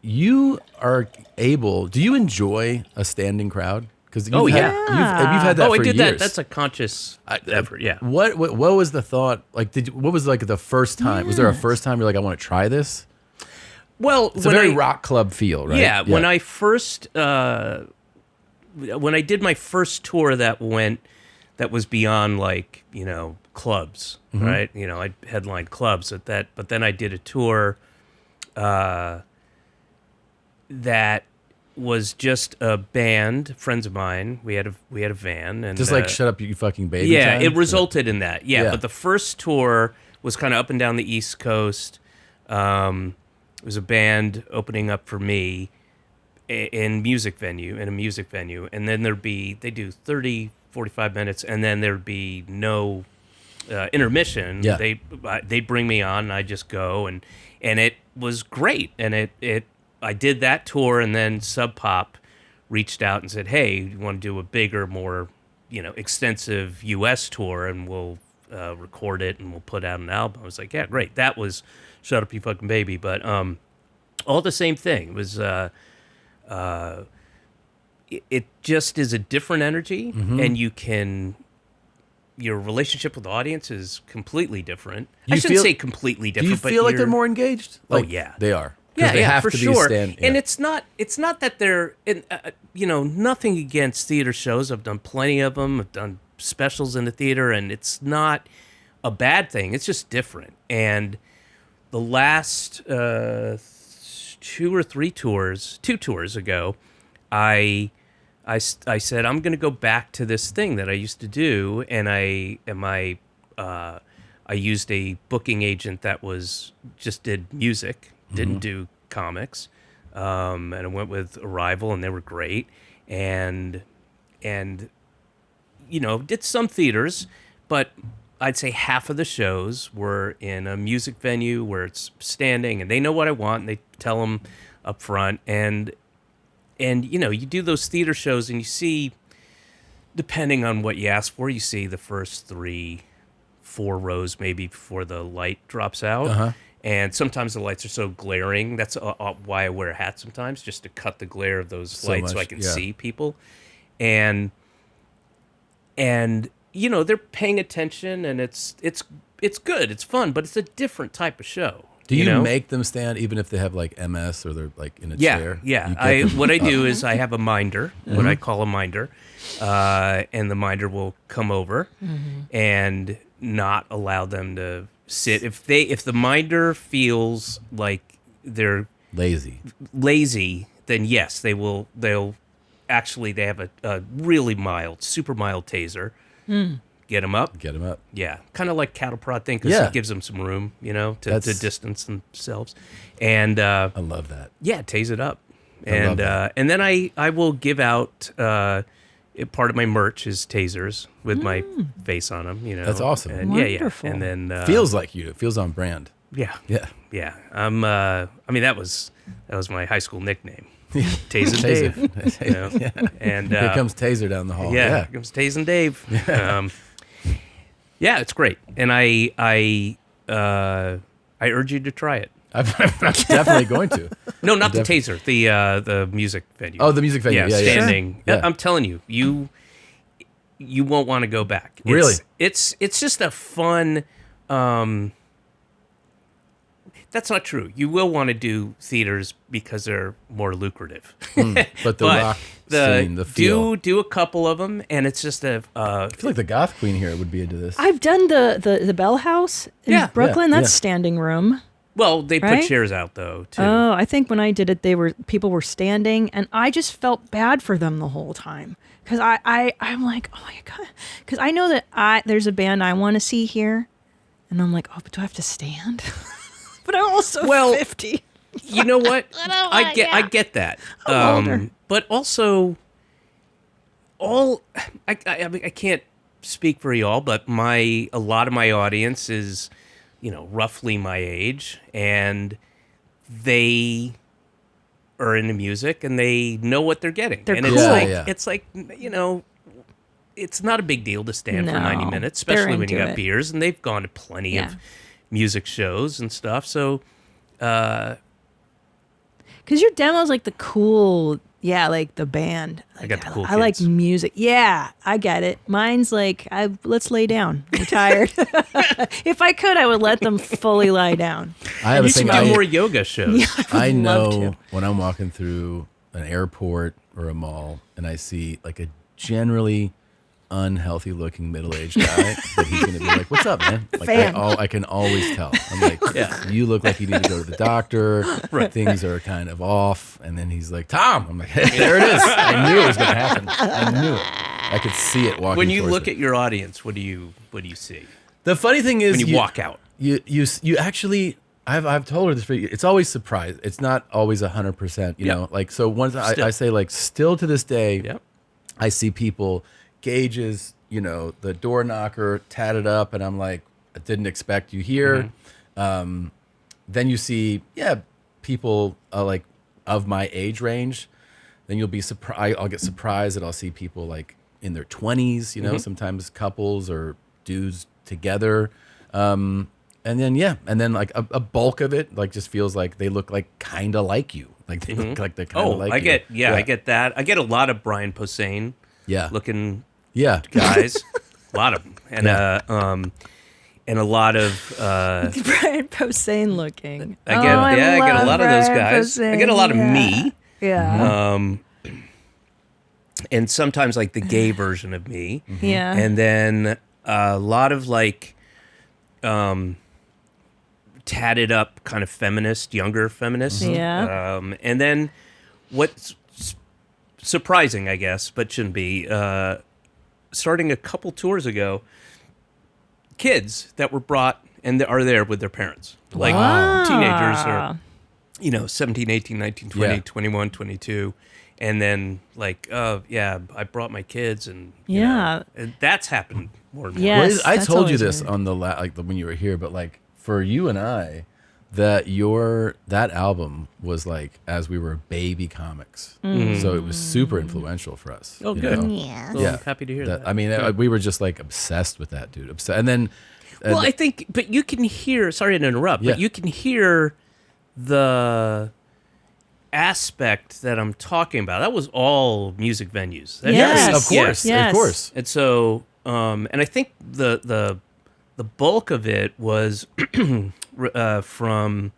You are able. Do you enjoy a standing crowd? Because Oh, you've yeah. had that Oh, I for did years. that. That's a conscious effort. Yeah. What was the thought? Like, what was like the first time? Was there a first time you're like, I want to try this? Well, It's a very rock club feel, right? Yeah. When I first, when I did my first tour that was beyond like, clubs, Mhm. right? I headlined clubs at that, but then I did a tour that was just a band, friends of mine. We had a van, and Just like Shut Up You Fucking Baby. yeah, time? it resulted in that. Yeah, Yeah. but the first tour was kind of up and down the East Coast. It was a band opening up for me in a music venue, and then they do 30, 45 minutes, and then there'd be no intermission. Yeah. They'd bring me on, and I just go, and it was great, and I did that tour, and then Sub Pop reached out and said, "Hey, you want to do a bigger, more, extensive U.S. tour, and we'll record it and we'll put out an album." I was like, "Yeah, great." That was Shut Up You Fucking Baby, but all the same thing. It was it just is a different energy, Mhm. and your relationship with the audience is completely different. You I shouldn't feel- say completely Do different. you but feel like they're you're- more engaged? Oh Like, yeah, they are. 'Cause Yeah, they have for to be sure. stand- And yeah. it's not that they're nothing against theater shows. I've done plenty of them. I've done specials in the theater, and it's not a bad thing. It's just different. And the last 2 or 3 tours, 2 tours ago, I said I'm going to go back to this thing that I used to do, and I used a booking agent that just did music, didn't do comics, and I went with Arrival, and they were great, and did some theaters, but I'd say half of the shows were in a music venue where it's standing, and they know what I want, and they tell them up front, and you do those theater shows, and you see, depending on what you ask for, you see the first 3-4 rows maybe before the light drops out. Uh-huh. And sometimes the lights are so glaring. That's why I wear a hat sometimes, just to cut the glare of those So lights so much, I can yeah. see people. And they're paying attention, and it's good, it's fun, but it's a different type of show. Do you know? make them stand even if they have like MS or they're like in a Yeah, chair? yeah. You get them What I up. do is I have a minder, what Mhm. I call a minder, and the minder will come over and not allow them to sit. If the minder feels like they're lazy, then yes, they will. They have a really mild, super mild taser. Mm. Get them up. Get them up. Yeah, kind of like cattle prod thing, because Yeah. it gives them some room, to That's- distance themselves. And I love that. Yeah, tase it up. I love that. And then I will give out part of my merch is tasers with my face on them. That's awesome. And Wonderful. Yeah. And then Feels like you. It feels on brand. Yeah. Yeah. Yeah. That was my high school nickname. Taser Taser. Dave. You know? Yeah. And Here comes Taser down the hall. Yeah, Yeah. here comes Tasing Dave. Yeah, it's great, and I urge you to try it. I'm definitely going to. No, not the taser, the music venue. Oh, the music venue. Yeah, yeah. standing. Sure. Yeah. I'm telling you, you won't want to go back. Really? It's just a fun. That's not true. You will want to do theaters because they're more lucrative. But the rock scene, the feel. do a couple of them, and it's just a. I feel like the goth queen here would be into this. I've done the Bell House in Brooklyn. Yeah, That's yeah. standing room. Well, they Right? put chairs out though too. Oh, I think when I did it, people were standing, and I just felt bad for them the whole time because I'm like, oh my god, because I know that there's a band I want to see here, and I'm like, oh, but do I have to stand? But I'm also 50. You know what? I get that. I'm older. But also, I can't speak for y'all, but a lot of my audience is, roughly my age, and they are into music and they know what they're getting. They're and cool. It's like, it's not a big deal to stand for 90 No, minutes, they're especially when you into got it. beers, and they've gone to plenty of music shows and stuff. So, Because your demo's like the cool, like the band. I got the cool I like kids. music. Yeah, I get it. Mine's like, let's lay down. I'm tired. If I could, I would let them fully lie down. I have You a thing. should do more yoga shows. Yeah, I I would love know to. when I'm walking through an airport or a mall and I see like a generally unhealthy looking middle-aged guy that he's going to be like, what's up, man? Like I can always tell. I'm like, you look like you need to go to the doctor. Things are kind of off. And then he's like, Tom. I'm like, hey, there it is. I knew it was going to happen. I knew it. I could see it walking When you towards look me. at your audience, what do you see? The funny thing is when you walk out. You actually I've told her this. It's always surprised. It's not always 100%. You know, like so. Once I say like, still to this day, I see people gauges. You know, the door knocker tatted up, and I'm like, I didn't expect you here. Then you see, people like of my age range. Then you'll be surprised. I'll get surprised that I'll see people like in their 20s. You know, sometimes couples or dudes together. And then like a bulk of it like just feels like they look like kind of like you, like they look like they're kind of like you. I get that. I get a lot of Brian Posehn, looking, guys, a lot of them, and a lot of Brian Posehn looking. I get a lot of those guys. I get a lot of me, and sometimes like the gay version of me, and then a lot of like. Tatted up kind of feminist, younger feminists. And then what's surprising, I guess, but shouldn't be, starting a couple tours ago, kids that were brought and are there with their parents. Like teenagers or, 17, 18, 19, 20, 21, 22. And then like, I brought my kids and, and that's happened more and more. Yes, I that's told you always this weird. on the when you were here, but like for you and I, that album was like as we were baby comics, so it was super influential for us. Oh, you good. know? Yeah. Well, I'm happy to hear that. I mean, we were just like obsessed with that dude. And then, well, I think, but you can hear. Sorry to interrupt, but you can hear the aspect that I'm talking about. That was all music venues. Yes, of course, of course. And so, and I think the bulk of it was from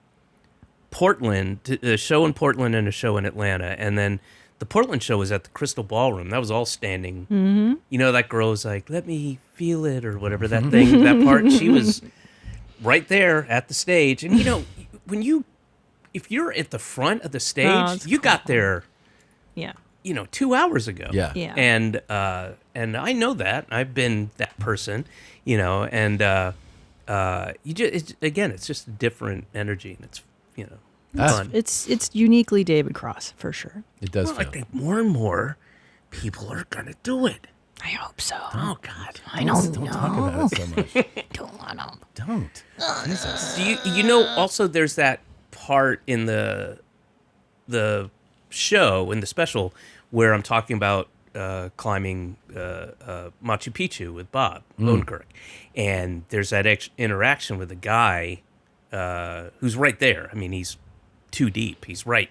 Portland, a show in Portland and a show in Atlanta, and then the Portland show was at the Crystal Ballroom. That was all standing. You know, that girl was like, "Let me feel it," or whatever that thing, that part. She was right there at the stage, and you know, if you're at the front of the stage, you got there. 2 hours ago. And I know that. I've been that person, and it's just a different energy, and it's fun. It's uniquely David Cross for sure. It does. Well, I think more and more people are gonna do it. I hope so. Oh God, don't talk about it so much. Don't want to. Don't. Jesus. Do you know? Also, there's that part in the show, in the special, where I'm talking about climbing Machu Picchu with Bob Odenkirk. And there's that interaction with a guy who's right there. I mean, he's too deep. He's right,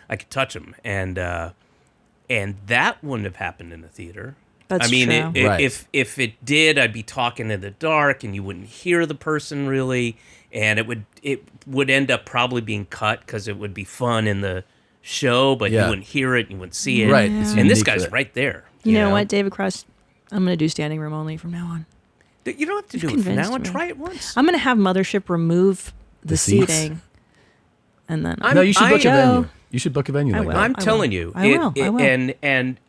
I could touch him. And that wouldn't have happened in the theater. That's I mean, true. If it did, I'd be talking in the dark and you wouldn't hear the person really. And it would end up probably being cut because it would be fun in the show, but you wouldn't hear it, you wouldn't see it. Right. Yeah. And this guy's right there. You know what, David Cross? I'm going to do standing room only from now on. You don't have to do it from now on. Try it once. I'm going to have Mothership remove the seats? seating. And then No, you should book a venue. You should book a venue like that. I'm telling you. I will. And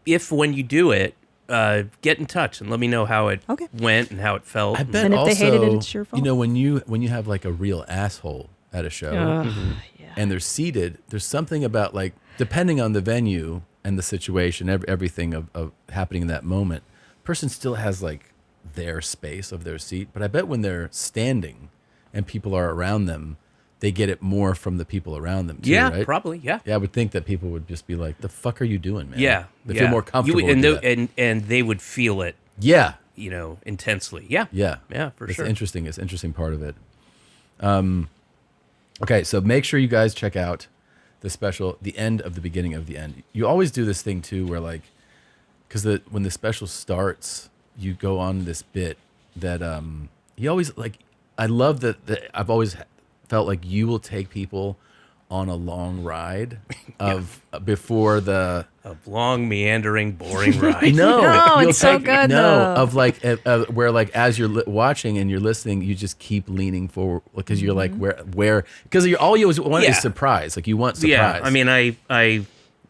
if when you do it, get in touch and let me know how it went and how it felt. I bet And if also, they hated it, it's your fault. when you have like a real asshole at a show and they're seated, there's something about like, depending on the venue and the situation, everything of happening in that moment, person still has like their space of their seat. But I bet when they're standing and people are around them, they get it more from the people around them too, right? Probably, yeah. Yeah, I would think that people would just be like, the fuck are you doing, man? Yeah. They feel more comfortable and with that. and they would feel it. Yeah. Intensely. Yeah. Yeah. Yeah, for sure. It's interesting. It's an interesting part of it. Okay, so make sure you guys check out the special, the end of the beginning of the end. You always do this thing too, where like, because when the special starts, you go on this bit that you always like. I love that I've always felt like you will take people on a long ride of before the long meandering boring ride. No, it's so good though. Of like where like as you're watching and you're listening, you just keep leaning forward because you're like where because you always want is surprise. Like you want surprise. Yeah, I mean,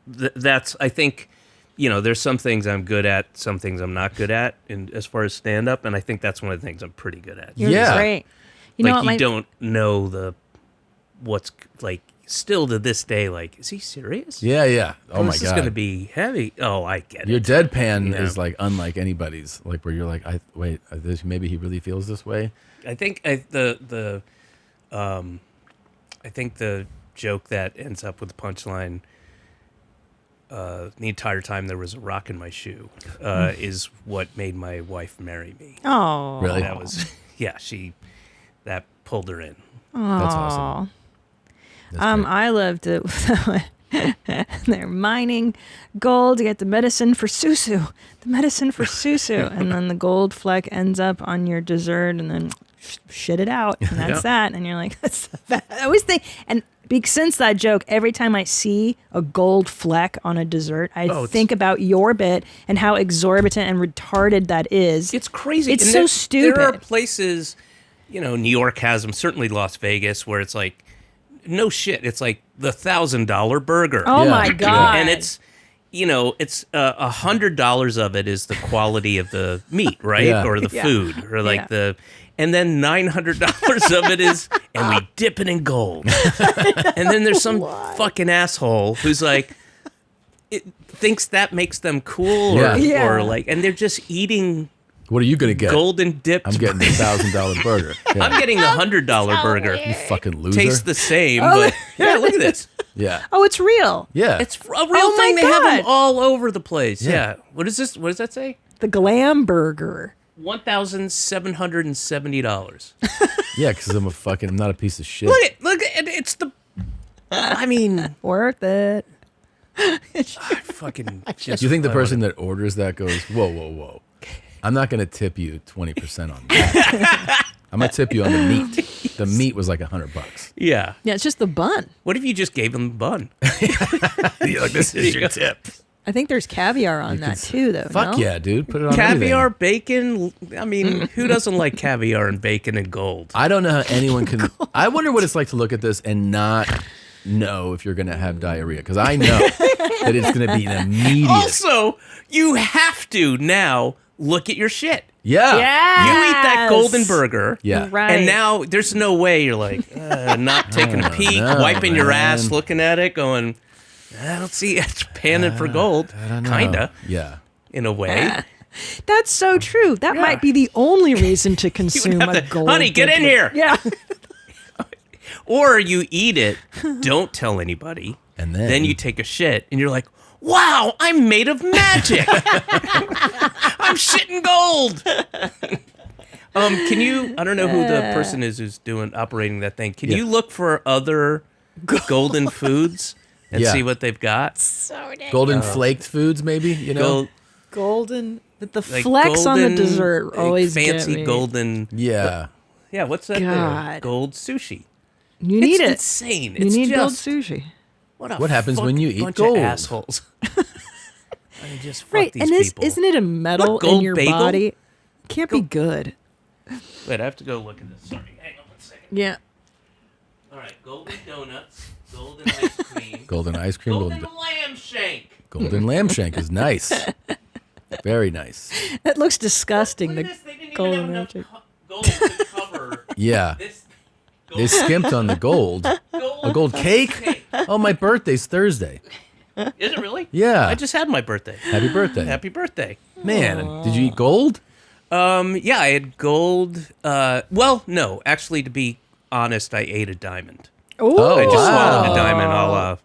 that's I think. You know, there's some things I'm good at, some things I'm not good at, and as far as stand up, and I think that's one of the things I'm pretty good at. You're great. You know, you don't know what's like still to this day. Like, is he serious? Yeah. Oh my god, this is gonna be heavy. Oh, I get it. Your deadpan is like unlike anybody's. Like where you're like, maybe he really feels this way. I think I think the joke that ends up with the punchline. The entire time there was a rock in my shoe is what made my wife marry me. Oh, really? That was that pulled her in. That's awesome. I loved it. They're mining gold to get the medicine for Susu. And then the gold fleck ends up on your dessert, and then shit it out, and that's that. And you're like, that's I always think, and since that joke, every time I see a gold fleck on a dessert, I think about your bit and how exorbitant and retarded that is. It's crazy. It's so stupid. There are places, you know, New York has them, certainly Las Vegas, where it's like, no shit, it's like the $1,000 burger. Oh my God. And it's, you know, it's $100 of it is the quality of the meat, right? Yeah. Or the food, or like and then $900 of it is, and we dip it in gold. And then there's some fucking asshole who's like, thinks that makes them cool, or like, and they're just eating. What are you gonna get? Golden dipped. I'm getting the $1,000 burger. Yeah. I'm getting the $100 burger. You fucking loser. Tastes the same, but yeah, look at this. Yeah. Oh, it's real. Yeah. It's a real thing. They have them all over the place. Yeah. What is this? What does that say? The glam burger. $1,770. Yeah, because I'm not a piece of shit. Look at it's the. I mean, worth it. I fucking. Do you think the person that orders that goes, whoa? I'm not going to tip you 20% on that. I'm going to tip you on the meat. The meat was like $100. Yeah. Yeah, it's just the bun. What if you just gave them the bun? You're like, this is your tip. I think there's caviar on that too, though. Fuck yeah, dude. Put it on caviar, everything. bacon. I mean, who doesn't like caviar and bacon and gold? I don't know how anyone can. I wonder what it's like to look at this and not know if you're going to have diarrhea. Because I know that it's going to be an immediate. Also, you have to now look at your shit. Yeah. You eat that golden burger. Yeah. Right. And now there's no way you're like, not taking a peek, wiping your ass, looking at it, going, I don't see it's panning for gold. I don't know. Kinda. Yeah. In a way. That's so true. That might be the only reason to consume a gold. Honey, get in here. Yeah. Or you eat it, don't tell anybody, and then you take a shit, and you're like, wow, I'm made of magic. I'm shitting gold. Can you, I don't know who the person is who's operating that thing. Can you look for other golden foods and see what they've got? So golden flaked foods, maybe, you know? Golden, but the like flecks on the golden, dessert always fancy get me. golden. Yeah. Yeah, what's that there? Gold sushi. You need it. It's insane. You It's need gold just, sushi. What happens when you eat bunch gold? Of assholes. I mean, just fuck Right, these and people. isn't it a metal Gold in your bagel? body? Can't be good. Wait, I have to go look at this. Sorry, hang on one second. Yeah. All right, golden donuts, golden ice cream. Golden ice cream. Golden lamb shank. Golden lamb shank is nice. Very nice. That looks disgusting. Look The at this. They didn't golden even have magic. enough gold to cover. Yeah. This They skimped on the gold. A gold cake? Oh, my birthday's Thursday. Is it really? Yeah. I just had my birthday. Happy birthday. Happy birthday. Man, did you eat gold? Yeah, I had gold. Well, no. Actually, to be honest, I ate a diamond. Oh, I just swallowed a diamond a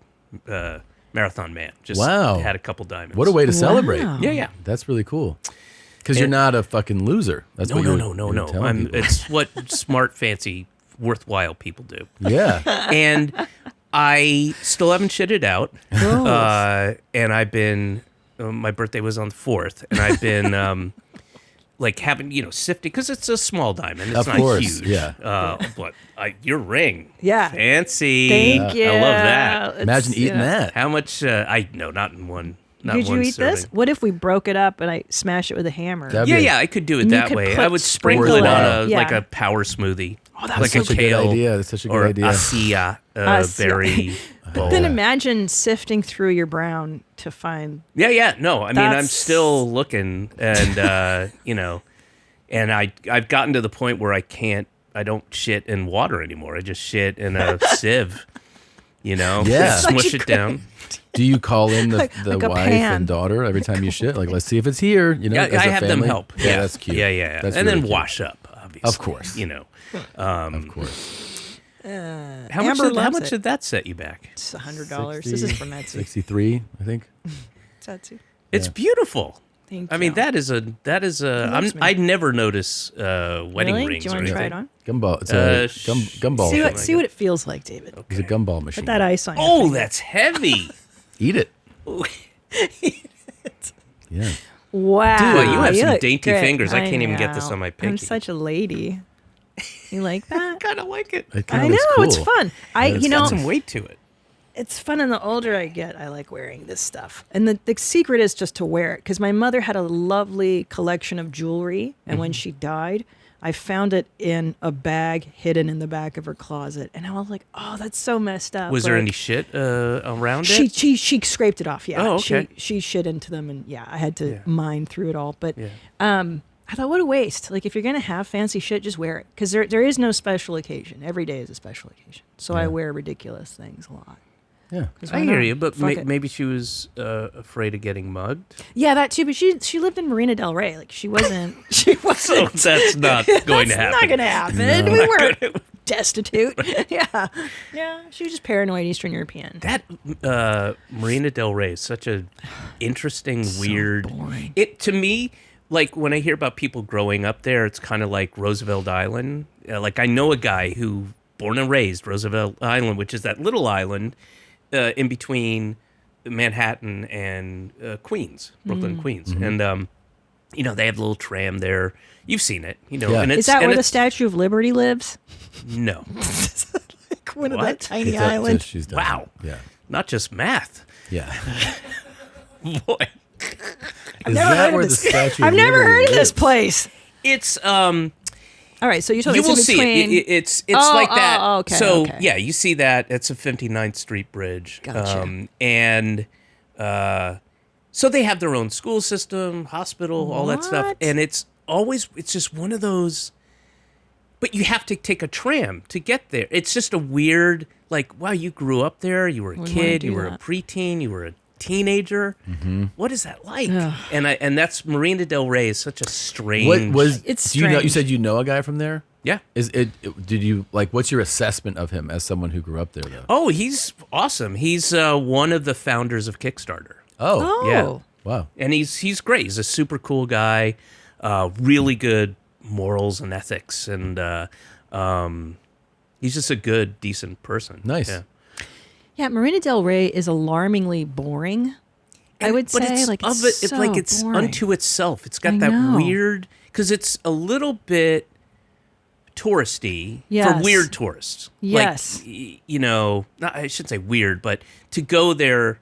la Marathon Man. Just had a couple diamonds. What a way to celebrate. Yeah. That's really cool. Because you're not a fucking loser. That's what No. you're telling people. It's what smart, fancy worthwhile people do. Yeah. And I still haven't shit it out. And I've been, my birthday was on the 4th, and I've been like having, sifting, because it's a small diamond. It's Of not course, huge. yeah. But your ring. Yeah. Fancy. Thank you. I love that. Imagine eating that. How much? No, not in one. Not Could one you eat serving. this? What if we broke it up and I smash it with a hammer? Yeah, I could do it And you that could way. put I would sprinkle it sprinkle on it. Yeah. like a power smoothie. Oh, that's like such a a good kale idea. That's such a good or idea. acai berry bowl. But then imagine sifting through your brown to find. Yeah. No, I mean, I'm That's- still looking, and and I've gotten to the point where I don't shit in water anymore. I just shit in a sieve. Yeah. Smush it down. Do you call in the like a wife pan. and daughter every time you shit? Like, let's see if it's here. Yeah, as I a have them family? help. Yeah, that's cute. Yeah. That's and really then cute. wash up, obviously. Of course. Of course. How much did that set you back? It's $100. This is from Etsy. 63, I think. It's Etsy. It's beautiful. Thank I mean, you. that is a. loves me. I never notice wedding Really? rings. Do you or want to try it anything. on? Gumball. It's a gumball. See what it feels like, David. It's a gumball machine. Put that ice on. your Oh, finger. that's heavy. Eat it. Yeah. Wow. Dude, you have some look dainty great. fingers. I can't even get this know. on my I'm pinky. such a lady. You like that? kind of like it. It kinda I know looks cool. it's fun. It's got some weight to it. It's fun, and the older I get, I like wearing this stuff. And the secret is just to wear it, because my mother had a lovely collection of jewelry, and when she died, I found it in a bag hidden in the back of her closet, and I was like, "Oh, that's so messed up." Was there Like, any shit around She it? she scraped it off. Yeah. Oh, okay. She shit into them, and I had to mine through it all. But Yeah. I thought, what a waste. Like, if you're gonna have fancy shit, just wear it, because there is no special occasion. Every day is a special occasion. So I wear ridiculous things a lot. Yeah. I hear you, but Fuck it. maybe she was afraid of getting mugged. Yeah, that too. But she lived in Marina Del Rey. Like, she wasn't. She wasn't. So that's not going to happen. That's not gonna happen. No. We weren't destitute. Yeah. She was just paranoid Eastern European. That Marina Del Rey is such a interesting, weird. boring. It to me, like when I hear about people growing up there, it's kind of like Roosevelt Island. Like I know a guy who born and raised Roosevelt Island, which is that little island in between Manhattan and Queens, Brooklyn, Queens, and they have a little tram there. You've seen it, Yeah. and it's Is that where the it's- Statue of Liberty lives? No, Like one of What? that tiny It's a- island. she's done. Wow. Yeah. not just math. Yeah. Boy, Is that where the Statue of I've never Liberty heard of this is? place. it's All right, so you told me you will it's in see between. it. It's like that. Okay, so okay. yeah, you see that. It's a 59th Street bridge. Gotcha. And so they have their own school system, hospital, all that stuff. What? And it's just one of those. But you have to take a tram to get there. It's just a weird, like, wow, you grew up there. You were a Wouldn't wanna kid. do You were a that. preteen. You were a teenager. What is that like? And that's Marina Del Rey is such a strange. What was? It's do you know? You strange. said you know a guy from there. Yeah. Did you like? What's your assessment of him as someone who grew up there, though? Oh, he's awesome. He's one of the founders of Kickstarter. Oh, Yeah. wow. And he's great. He's a super cool guy. Really good morals and ethics, and he's just a good, decent person. Nice. Yeah. Yeah, Marina Del Rey is alarmingly boring. I would But say, it's like, of it's it, so like it's boring. unto itself. It's got I that know. weird because it's a little bit touristy for Yes. weird tourists. Yes. Like, not, I shouldn't say weird, but to go there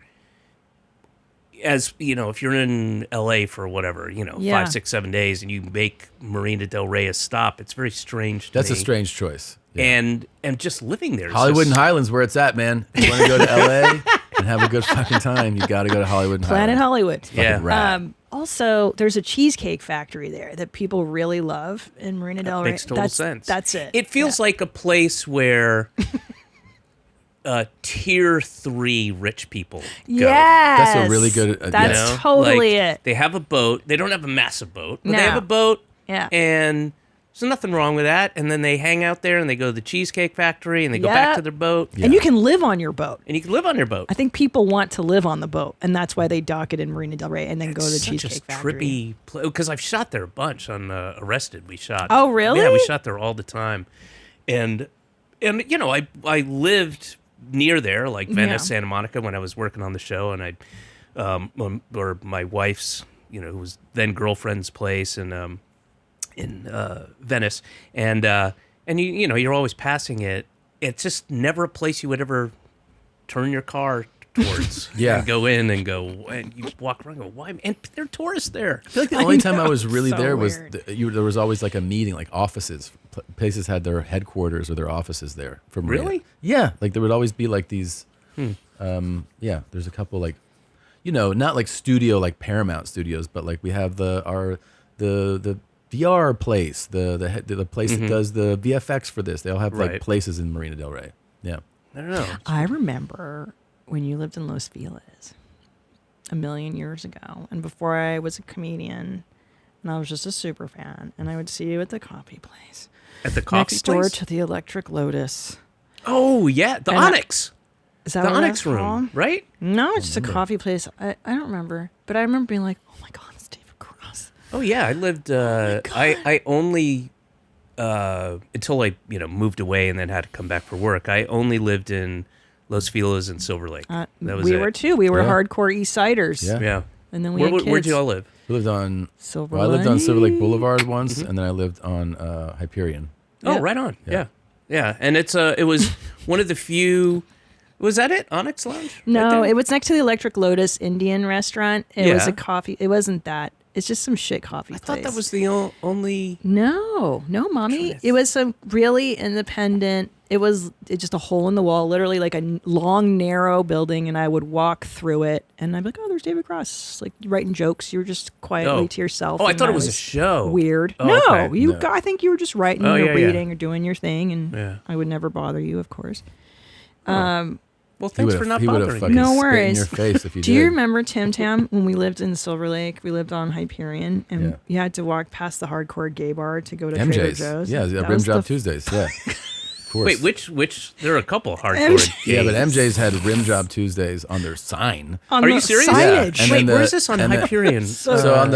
as, if you're in LA for whatever, Yeah. 5, 6, 7 days and you make Marina Del Rey a stop, it's very strange to That's me. a strange choice. Yeah. And just living there. is Hollywood just- and Highlands, where it's at, man. If you want to go to LA and have a good fucking time, you got to go to Hollywood and Planet Highlands. Hollywood. Yeah. Rad. Also, there's a cheesecake factory there that people really love in Marina Del Rey. Makes total sense. That's it. It feels like a place where tier 3 rich people go. Yes. That's a really good- That's totally it. They have a boat. They don't have a massive boat, but they No. have a boat. Yeah. And there's nothing wrong with that. And then they hang out there and they go to the Cheesecake Factory and they go back Yep. to their boat. And you can live on your boat. And you can live on your boat. I think people want to live on the boat, and that's why they dock it in Marina Del Rey and then go to the It's such Cheesecake a Factory. trippy because I've shot there a bunch on Arrested. We shot. Oh, really? Yeah, we shot there all the time, and and you know, I lived near there, like Venice, Yeah. Santa Monica, when I was working on the show, and or my wife's, you know, who was then girlfriend's place in Venice, and you know, you're always passing it. It's just never a place you would ever turn your car towards. Yeah. And go in and you walk around and go, why? And there are tourists there. I feel like the only time I was really So there was weird. there was always like a meeting, like offices. Places had their headquarters or their offices there. For Marina. Really? Yeah. Like there would always be like these. Yeah. There's a couple like, you know, not like studio like Paramount Studios, but like we have the VR place, the place that does the VFX for this. They all have like Right. places in Marina Del Rey. Yeah. I don't know. I remember when you lived in Los Feliz a million years ago, and before I was a comedian, and I was just a super fan, and I would see you at the coffee place. At the coffee next door place? to the Electric Lotus. Oh yeah, the And I- Onyx. Is that The what Onyx that's room, called? right? No, it's just a coffee place. I don't remember, but I remember being like, oh my god, it's David Cross. Oh yeah, I lived. I only until I moved away and then had to come back for work. I only lived in Los Feliz and Silver Lake. That was we it. were too. We were Yeah. hardcore East Siders. Yeah. Yeah. And then we had kids. Where'd you all live? I lived on Silver I lived on Silver Lake Lake. Boulevard once, and then I lived on Hyperion. Oh, Yeah. right on. Yeah. Yeah. And it was one of the few. Was that it? Onyx Lounge? No, Right there? it was next to the Electric Lotus Indian restaurant. It was Yeah. a coffee. It wasn't that. It's just some shit coffee I place. thought that was the only. No, mommy. It was a really independent. It was just a hole in the wall, literally like a long, narrow building, and I would walk through it, and I'd be like, "Oh, there's David Cross," like writing jokes. You were just quietly to yourself. Oh, I and thought it was a show. Weird. Oh, No, okay. you. No. I think you were just writing Oh, or yeah, yeah. reading or doing your thing, and Yeah. I would never bother you, of course. Well, thanks for not He would have bothering fucking me. No spit in worries. your face if you Do did. you remember Tim Tam when we lived in Silver Lake? We lived on Hyperion, and Yeah. you had to walk past the hardcore gay bar to go to Trader MJ's? Joe's. Yeah, That Rim was Job the Tuesdays. Yeah. Of course. Wait, which? There are a couple of hardcore. MJ. Yeah, but gays. MJ's had Rim Job Tuesdays on their sign. on Are the you serious? signage. And Wait, then the- where's this on and the- Hyperion? So on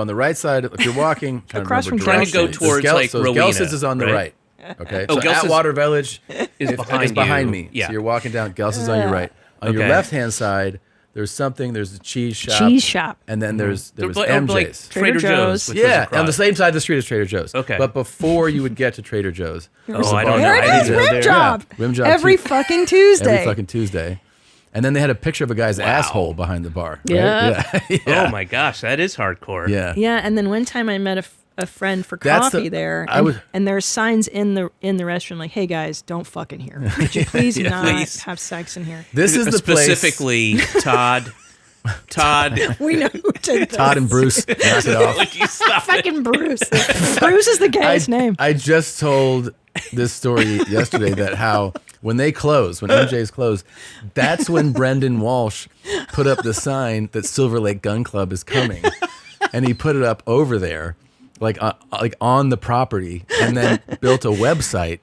the right side, if you're walking, trying Across to from remember Trying to go directions. towards, like, so Rowena, Gelson's is on the right? right. Okay. Oh, So Gelson's Atwater Village is behind behind you. me. Yeah. So you're walking down. Gelson's on your right. On your Okay. left hand side, there's a cheese shop. Cheese shop. And then there was Like MJ's. Trader Trader Joe's. Joe's. which was Yeah, across. on the same side of the street as Trader Joe's. Okay. But before you would get to Trader Joe's, Oh, I don't know. There I it didn't is, go Rim there. Job. Yeah, Rim Job Every Tu- fucking Tuesday. Every fucking Tuesday. And then they had a picture of a guy's asshole behind the bar. Right? Yeah. Yeah. Oh my gosh, that is hardcore. Yeah. Yeah, and then one time I met a friend for That's coffee the- there, I and, was- and there's signs in the restaurant like, "Hey guys, don't fuck in here. Could you please Yeah, not please. have sex in here?" This is the place. Specifically, Todd. We know who did this. Todd and Bruce. Knock it off. Would you stop it? Fucking Bruce. Bruce is the gayest name. I just told this story yesterday that how when MJ's closed, that's when Brendan Walsh put up the sign that Silver Lake Gun Club is coming, and he put it up over there, like on the property, and then built a website.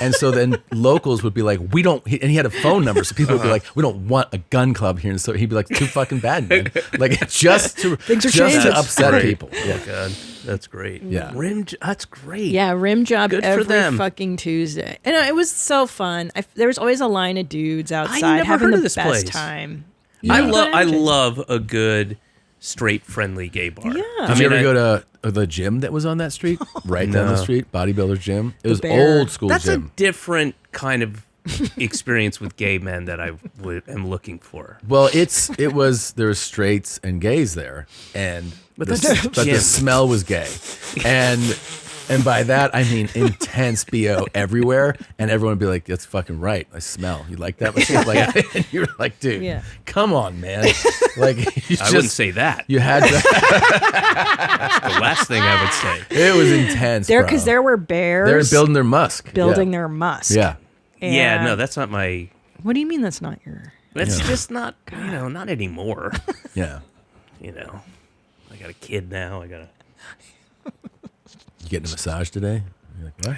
And so then locals would be like, we don't, and he had a phone number, so people would be like, we don't want a gun club here. And so he'd be like, too fucking bad, man. Like just to changing. upset Great. people. Oh Yeah. God, that's great. Yeah. That's great. Yeah, rim job Good for every them. fucking Tuesday. And it was so fun. There was always a line of dudes outside never having heard the of this best place. time. I Yeah. love a good straight friendly gay bar. Yeah. Did you ever go to the gym that was on that street? Right down the No. street, Bodybuilder's Gym. It was Bear. old school That's gym. a different kind of experience with gay men that I am looking for. Well, there was straights and gays there, and But the, that's a but the gym. smell was gay, and by that I mean intense BO everywhere, and everyone would be like, "That's fucking right, I smell." You like that? Like, and you're like, "Dude, Yeah. come on, man!" Like, I wouldn't say that. You had to. That's the last thing I would say. It was intense, Because there were bears. They're building their musk. building Yeah. their musk. Yeah. Yeah, And- no, that's not my. What do you mean that's not your? That's Yeah. just not. Not anymore. Yeah. I got a kid now. You getting a massage today? You're like,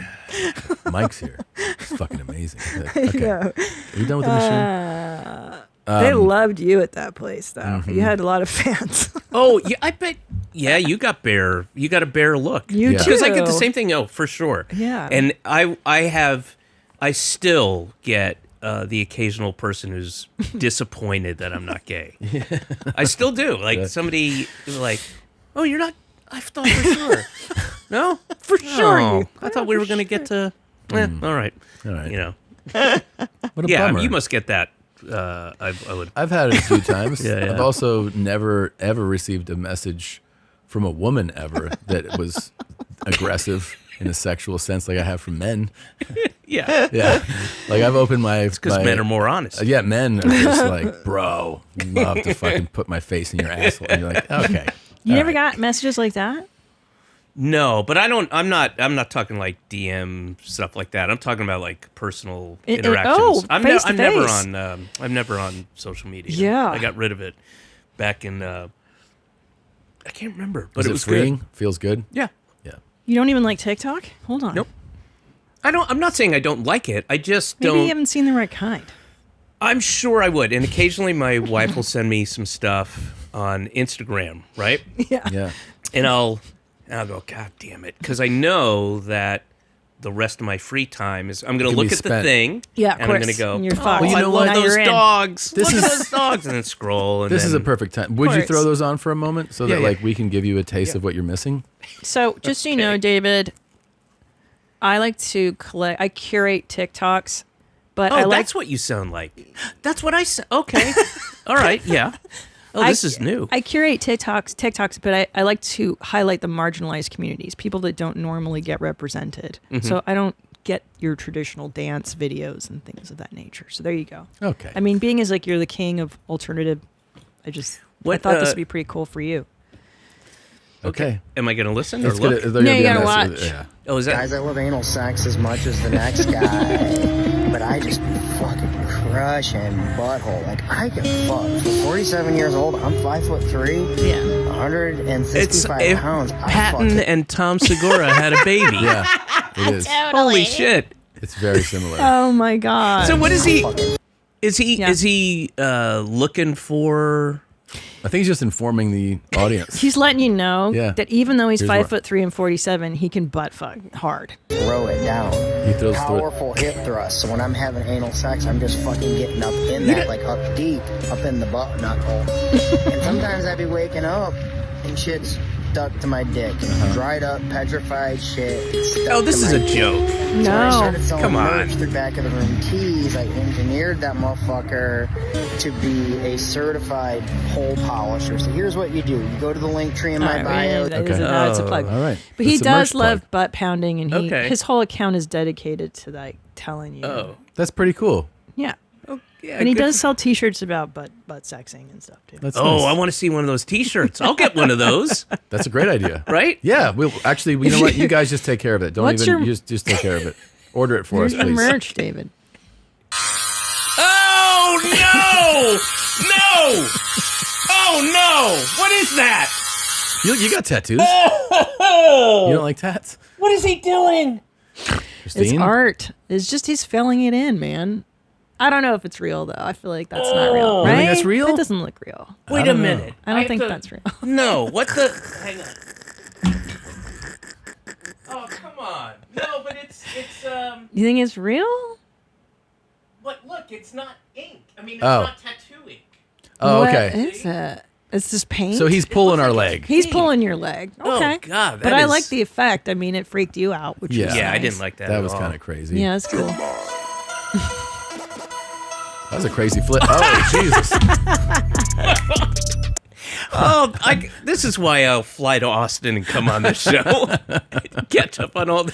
what? Mike's here. It's fucking amazing. Okay. Yeah. Are you done with the machine? They loved you at that place, though. Mhm. You had a lot of fans. Oh, yeah, I bet. Yeah, you got a bear look. You Yeah. Because I get the too. same thing. Oh, for sure. Yeah. And I have I still get the occasional person who's disappointed that I'm not gay. I still do. Like somebody was like, "Oh, you're not." I thought for sure. No, for sure. you I thought we were going to get to. All right. You know. What a yeah, bummer. you must get that. I would. I've had it a few times. Yeah. I've also never ever received a message from a woman ever that was aggressive in a sexual sense, like I have from men. Yeah. Yeah. Like I've opened my. It's because men are more honest. Yeah, men are just like, bro, love to fucking put my face in your asshole, and you're like, okay. You never got messages like that? No, but I'm not talking like DM stuff like that. I'm talking about like personal interactions. I'm never on social media. Yeah. I got rid of it back in I can't remember, but Is it was freeing? good. Feels good? Yeah. Yeah. You don't even like TikTok? Hold on. Nope. I'm not saying I don't like it. I just Maybe don't. you haven't seen the right kind. I'm sure I would. And occasionally my wife will send me some stuff on Instagram, right? Yeah. Yeah. And I'll go, God damn it. Because I know that the rest of my free time is I'm going to Can look be at the spent. thing. Yeah, of and course. I'm going to go, And you're oh, fucked. Well, you know I what? love Now those you're in. dogs. This Look at is- those dogs. And then scroll. And This is a then- perfect time. Would you course. throw those on for a moment so that Yeah. like we can give you a taste of what you're missing? So just so you know, David, I like to collect. I curate TikToks, but Oh, I like. that's what you sound like. That's what I sound. Okay. All right. Yeah. Oh, this is new. I curate TikToks, but I like to highlight the marginalized communities, people that don't normally get represented. Mhm. So I don't get your traditional dance videos and things of that nature. So there you go. Okay. I mean, being as like you're the king of alternative, I What, thought this uh, would be pretty cool for you. Okay. Am I going to listen or It's look? gonna- they're No, gonna you be on gotta this- watch. Yeah. Oh, is that? Guys, I love anal sex as much as the next guy, but I just be fucking crushing butthole. Like, I can fuck. For 47 years old, I'm 5'3", Yeah. 165 if pounds. I Patton fucking- and Tom Segura had a baby. Yeah. It is. Holy shit. It's very similar. Oh my god. So what is he? Is Yeah. he looking for? I think he's just informing the audience. He's letting you know Yeah. that even though he's Here's 5'3" and 47, he can butt fuck hard. Throw it down. He throws through it. Powerful hip thrust. So when I'm having anal sex, I'm just fucking getting up in that, like up deep, up in the butt knuckle. And sometimes I'd be waking up and shit's stuck to my dick. Dried up, petrified shit. Stuck Oh, this to is my a dick. joke. So when I No. started selling Come on. merch through back of the room tees, I engineered that motherfucker to be a certified hole polisher. So here's what you do. You go to the link tree in my All right, bio. that isn't- no, it's a plug. All right. But he It's a merch does love plug. butt pounding, and Okay. his whole account is dedicated to like telling you. Oh. That's pretty cool. Yeah. Oh, yeah. And he good does for- sell T-shirts about butt sexing and stuff too. That's Oh, nice. I want to see one of those T-shirts. I'll get one of those. That's a great idea. Right? Yeah. We'll actually. You know what? You guys just take care of it. Don't What's even. your- You just take care of it. Order it for Here's us, your please. merch, David. Oh no! No! Oh no! What is that? You got tattoos. Oh! You don't like tats, What is he doing? Christine? It's art. It's just he's filling it in, man. I don't know if it's real though. I feel like that's not real. Oh. Right? You think that's real? That doesn't look real. Wait a don't know. minute. I don't have think to- that's real. No. What the? Hang on. Oh come on! No, but it's You think it's real? But look, it's not ink. I mean, it's Oh. not tattoo ink. Oh, What okay. is it? It's just paint. So he's pulling our leg. He's pulling your leg. Oh, Okay. God, But that I is- like the effect. I mean, it freaked you out, which Yeah. was Yeah, I nice. didn't like that. That at was all. kind of crazy. Yeah, it's cool. That was a crazy flip. Oh, Jesus. Oh, this is why I'll fly to Austin and come on this show. Catch up on all the.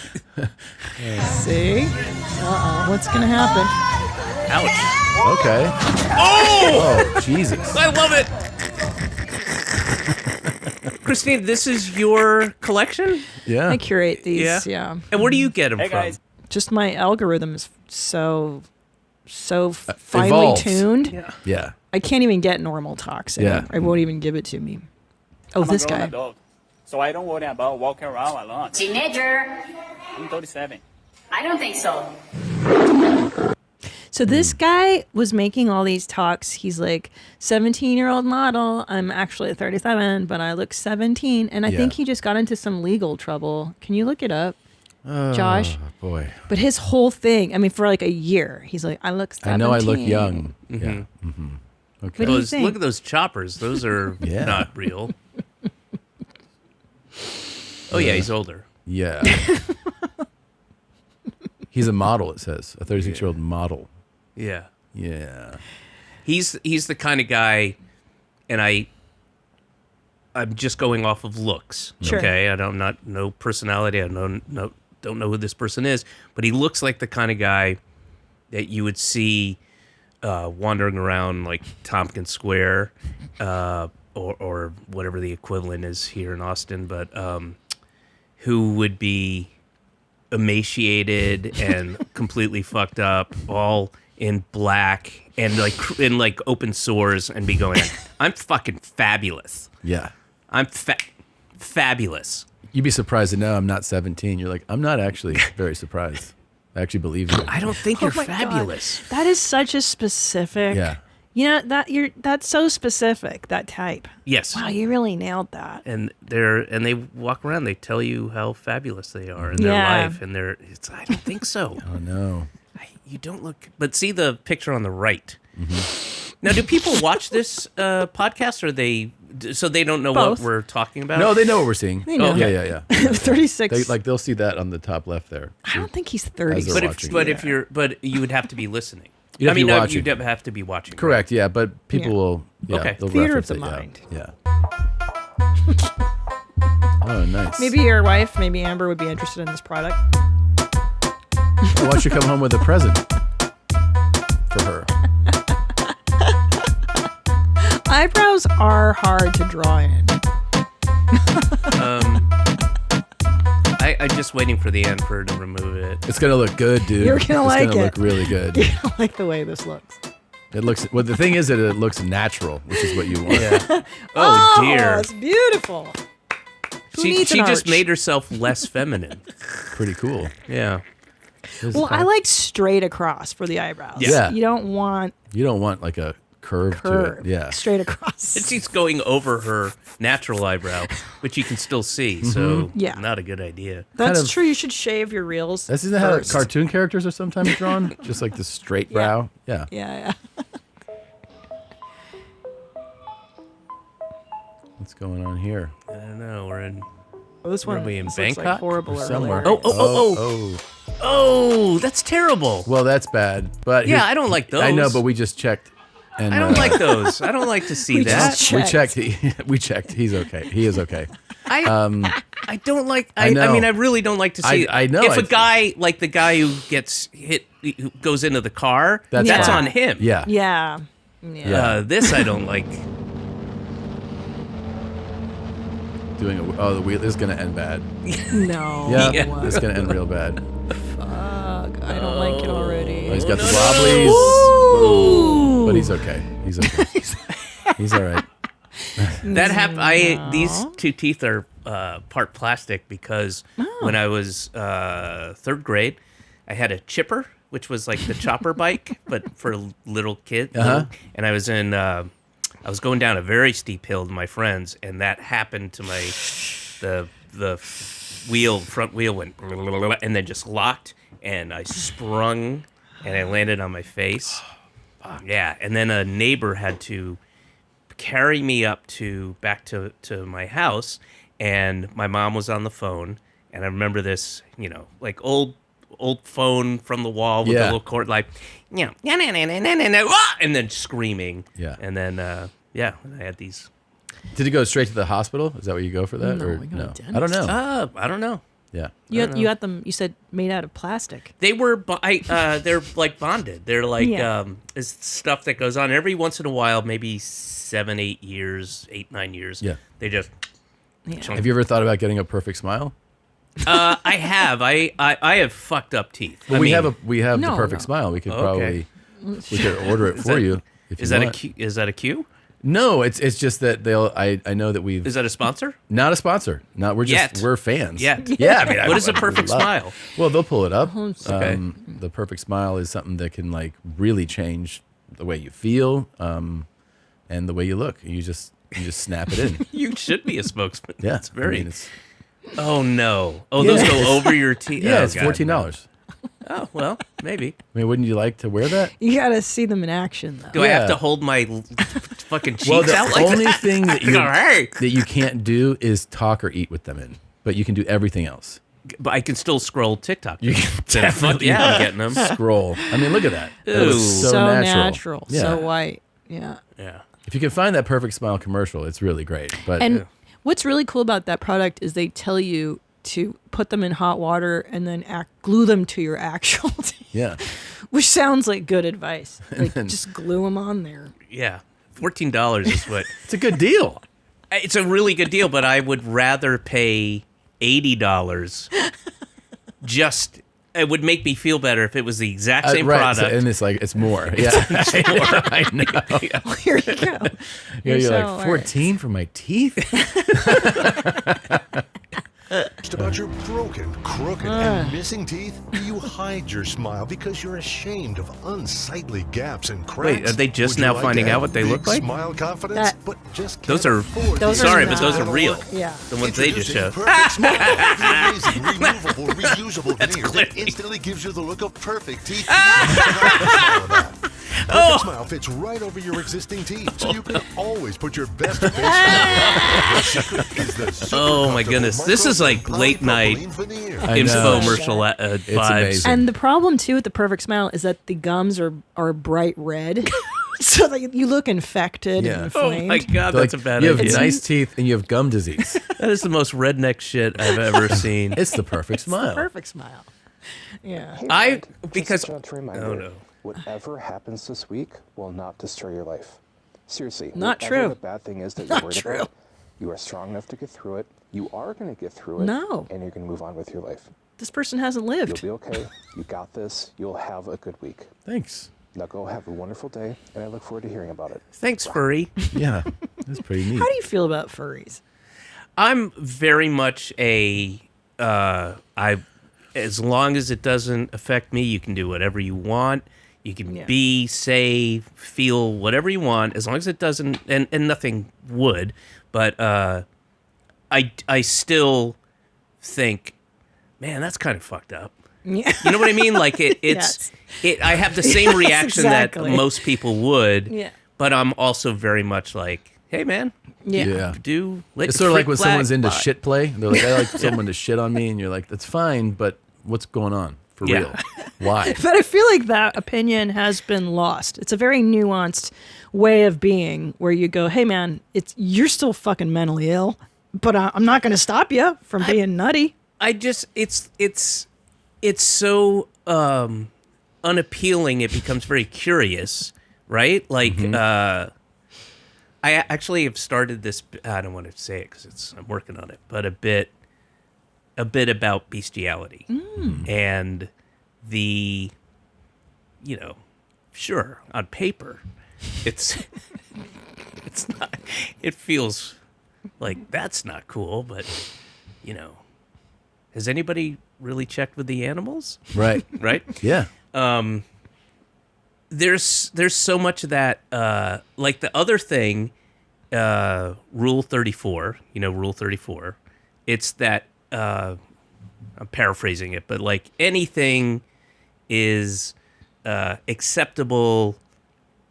See? Uh-oh. What's going to happen? Ouch. Okay. Oh! Oh, Jesus. I love it. Christine, this is your collection? Yeah. I curate these, yeah. And where do you get them from? Just my algorithm is so finely evolved. tuned. Yeah. Yeah. I can't even get normal talks. Yeah. I won't even give it to me. Oh, I'm this a grown guy. adult, so I don't worry about walking around alone. Teenager. I'm 37. I don't think so. So this guy was making all these talks. He's like, 17-year-old model. I'm actually 37, but I look 17. And I Yeah. think he just got into some legal trouble. Can you look it up? Josh. Boy. But his whole thing, I mean, for like a year, he's like, I look 17. I know I look young. Mhm. Yeah. Mm-hmm. Okay. What do you think? Look at those choppers. Those are Yeah. not real. Oh, yeah, he's older. Yeah. He's a model, it says. A 36-year-old model. Yeah. Yeah. He's the kind of guy, and I'm just going off of looks. Sure. Okay, I don't no personality. I don't know who this person is, but he looks like the kind of guy that you would see wandering around like Tompkins Square, or whatever the equivalent is here in Austin, but who would be emaciated and completely fucked up, all in black and in open sores, and be going, I'm fucking fabulous. Yeah. I'm fabulous. You'd be surprised to know I'm not 17. You're like, I'm not actually very surprised. I actually believe you. I don't think you're fabulous. God. That is such a specific. Yeah. You know that's so specific, that type. Yes. Wow, you really nailed that. And they walk around. They tell you how fabulous they are in their life, and I don't think so. Oh no. You don't look. But see the picture on the right. Mm-hmm. Now, do people watch this podcast, or so they don't know Both. what we're talking about? No, they know what we're seeing. They know. Oh, yeah. 36. They'll see that on the top left there. I don't think he's 30. But you would have to be listening. You'd have to be watching. You'd have to be watching. Correct. Yeah, but people will. Yeah, Okay. They'll Theater of reference the it, mind. Yeah. Oh, nice. Maybe your wife, maybe Amber, would be interested in this product. Why don't you come home with a present for her? Eyebrows are hard to draw in. I'm just waiting for the end for her to remove it. It's gonna look good, dude. You're gonna like it. It's gonna look really good. You're gonna like the way this looks. It looks. Well, the thing is that it looks natural, which is what you want. Yeah. Oh, dear. it's beautiful. Who She needs an just arch? made herself less feminine. Pretty cool. Yeah. Well, I like straight across for the eyebrows. Yeah. You don't want You don't want like a curve to it. Yeah. straight across. And she's going over her natural eyebrow, which you can still see. So Mhm. Yeah. not a good idea. That's true. You should shave your reels. Isn't that how first. cartoon characters are sometimes drawn? Just like the straight brow. Yeah. Yeah. What's going on here? I don't know. We're in. Oh, this where one are we in this looks Bangkok? like horrible Or earlier. somewhere. Oh, that's terrible. Well, that's bad. But Yeah, here's- I don't like I know, those. but we just checked. And I don't like those. I don't like to see that. We checked. We checked. He's okay. He is okay. I don't like. I I know. mean, I really don't like to see. I know. If a guy like the guy who gets hit, who goes into the car, that's Yeah. on him. Yeah. Yeah. This I don't like. The wheel is gonna end bad. No. Yeah, Yeah. it's gonna end real bad. Fuck. I don't like it already. Oh, he's got the wobblies. Ooh. But he's okay. He's okay. He's all right. That happened. These two teeth are part plastic because when I was third grade, I had a chipper, which was like the chopper bike, but for little kids. Uh-huh. And I was in. I was going down a very steep hill with my friends, and that happened to my the front wheel went and then just locked, and I sprung and I landed on my face. Yeah, and then a neighbor had to carry me up back to my house, and my mom was on the phone, and I remember this, like old phone from the wall with a little cord, like, and then screaming. Yeah. And then, and I had these. Did it go straight to the hospital? Is that where you go for that? No, or we go to no? dentist. I don't know. I don't know. Yeah. You got them. You said made out of plastic. They were, they're like bonded. They're like, Yeah. it's stuff that goes on every once in a while, maybe 7-8 years, 8-9 years. Yeah. They just. Have you ever thought about getting a perfect smile? I have. I have fucked up teeth. Well, we have the No, perfect no. smile. We could Okay. probably we could order it for you. If Is you that want. a cue? Is that a cue? No, it's just that I know that we've. Is that a sponsor? Not a sponsor. Not we're just Yet. we're fans. Yet. Yeah. I mean, What is a perfect smile? Well, they'll pull it up. Okay. The perfect smile is something that can like really change the way you feel, and the way you look. You just snap it in. You should be a spokesman. Yeah, It's very. I mean, Oh no! Oh, those go over your teeth. Yeah, Oh, it's God, $14. Oh well, maybe. I mean, wouldn't you like to wear that? You got to see them in action, though. Do I have to hold my fucking cheeks Well, the out like only that? thing that All right. you can't do is talk or eat with them in, but you can do everything else. But I can still scroll TikTok. You can Then fuck definitely yeah, I'm getting them. scroll. I mean, look at that. That Ooh. was so natural. Yeah. so white. Yeah. Yeah. If you can find that Perfect Smile commercial, it's really great. But And what's really cool about that product is they tell you to put them in hot water and then glue them to your actual teeth. yeah, Which sounds like good advice. Like, then- just glue them on there. Yeah. $14 is what. it's a good deal. It's a really good deal, but I would rather pay $80. Just it would make me feel better if it was the exact same right, product. and it's like it's more. Yeah, It's more. I know. Well, here you go. You're so like 14 for my teeth. Just about your broken, crooked, and missing teeth? Do you hide your smile because you're ashamed of unsightly gaps and cracks? Wait, are they just Would you now like finding to out have what they big look like? Smile confidence, That- but just Those can't are afford Those to are sorry, not. but those are real. Yeah. The ones they just showed. Perfect Smile, the amazing, removable, reusable veneer that instantly gives you the look of perfect teeth. Perfect Smile fits right over your existing teeth, so you can always put your best face smile on. The secret is the super Oh my goodness, this is like late night infomercial vibes. amazing. And the problem, too, with the Perfect Smile is that the gums are bright red. So that you look infected Yeah. and Oh inflamed. my God, Like, that's a bad you have idea. nice teeth and you have gum disease. That is the most redneck shit I've ever seen. It's the perfect smile. Perfect Smile. Yeah. Because a reminder, oh no. whatever happens this week will not destroy your life. Seriously, Not whatever true. the bad thing is that Not you're worried true. about, you are strong enough to get through it. You are going to get through it. No. And you're going to move on with your life. This person hasn't lived. You'll be okay. You got this. You'll have a good week. Thanks. Now go have a wonderful day, and I look forward to hearing about it. Thanks, furry. Yeah, that's pretty neat. How do you feel about furries? I'm very much a as long as it doesn't affect me, you can do whatever you want. You can be, say, feel whatever you want, as long as it doesn't, and nothing would. But I still think, man, that's kind of fucked up. Yeah. You know what I mean? Like it's I have the same Yes, reaction exactly. that most people would. Yeah. But I'm also very much like, hey man, Yeah. let It's your sort of like freak when flag someone's into fly. shit play. They're like, I like someone to shit on me, and you're like, that's fine, but what's going on for Yeah. real? Why? But I feel like that opinion has been lost. It's a very nuanced way of being where you go, hey man, you're still fucking mentally ill, but I'm not going to stop you from being nutty. I just it's so unappealing. It becomes very curious, right? Like I actually have started this. I don't want to say it because I'm working on it, but a bit about bestiality and the, sure, on paper, it's not. It feels like that's not cool, but has anybody really checked with the animals? Right. Right? Yeah. There's so much of that, like the other thing, Rule 34, Rule 34, it's that, I'm paraphrasing it, but like anything is acceptable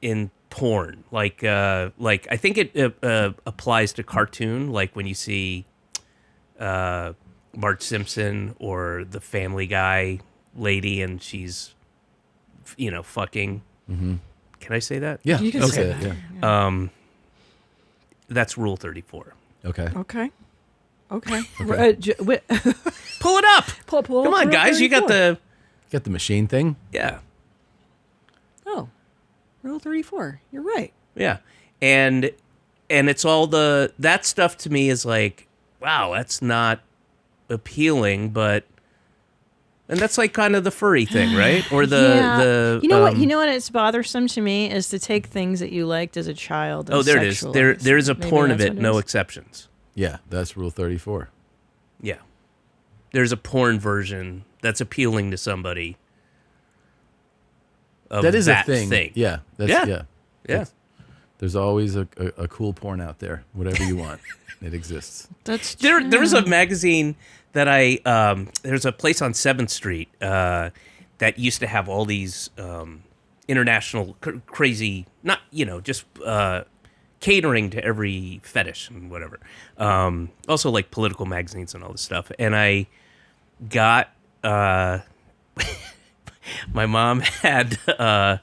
in porn. Like I think it applies to cartoon, like when you see Marge Simpson or the Family Guy lady and she's, fucking. Mm-hmm. Can I say that? Yeah. You can say that, Yeah. That's Rule 34. Okay. Okay. Okay. Pull it up. Pull Come on, guys. You got the machine thing? Yeah. Oh, Rule 34. You're right. Yeah. And it's all that stuff to me is like, wow, that's not appealing, but and that's like kind of the furry thing, right? Or the you know what? You know what? It's bothersome to me is to take things that you liked as a child. And there it is. There's a Maybe porn of that's it, what no is. exceptions. Yeah, that's Rule 34. Yeah. There's a porn version that's appealing to somebody. Of That is that a thing. Yeah. That's, yeah. yeah. Yeah. There's always a cool porn out there. Whatever you want, it exists. That's there was a magazine that there's a place on 7th Street that used to have all these international crazy, not just catering to every fetish and whatever. Also like political magazines and all this stuff. And I got my mom had I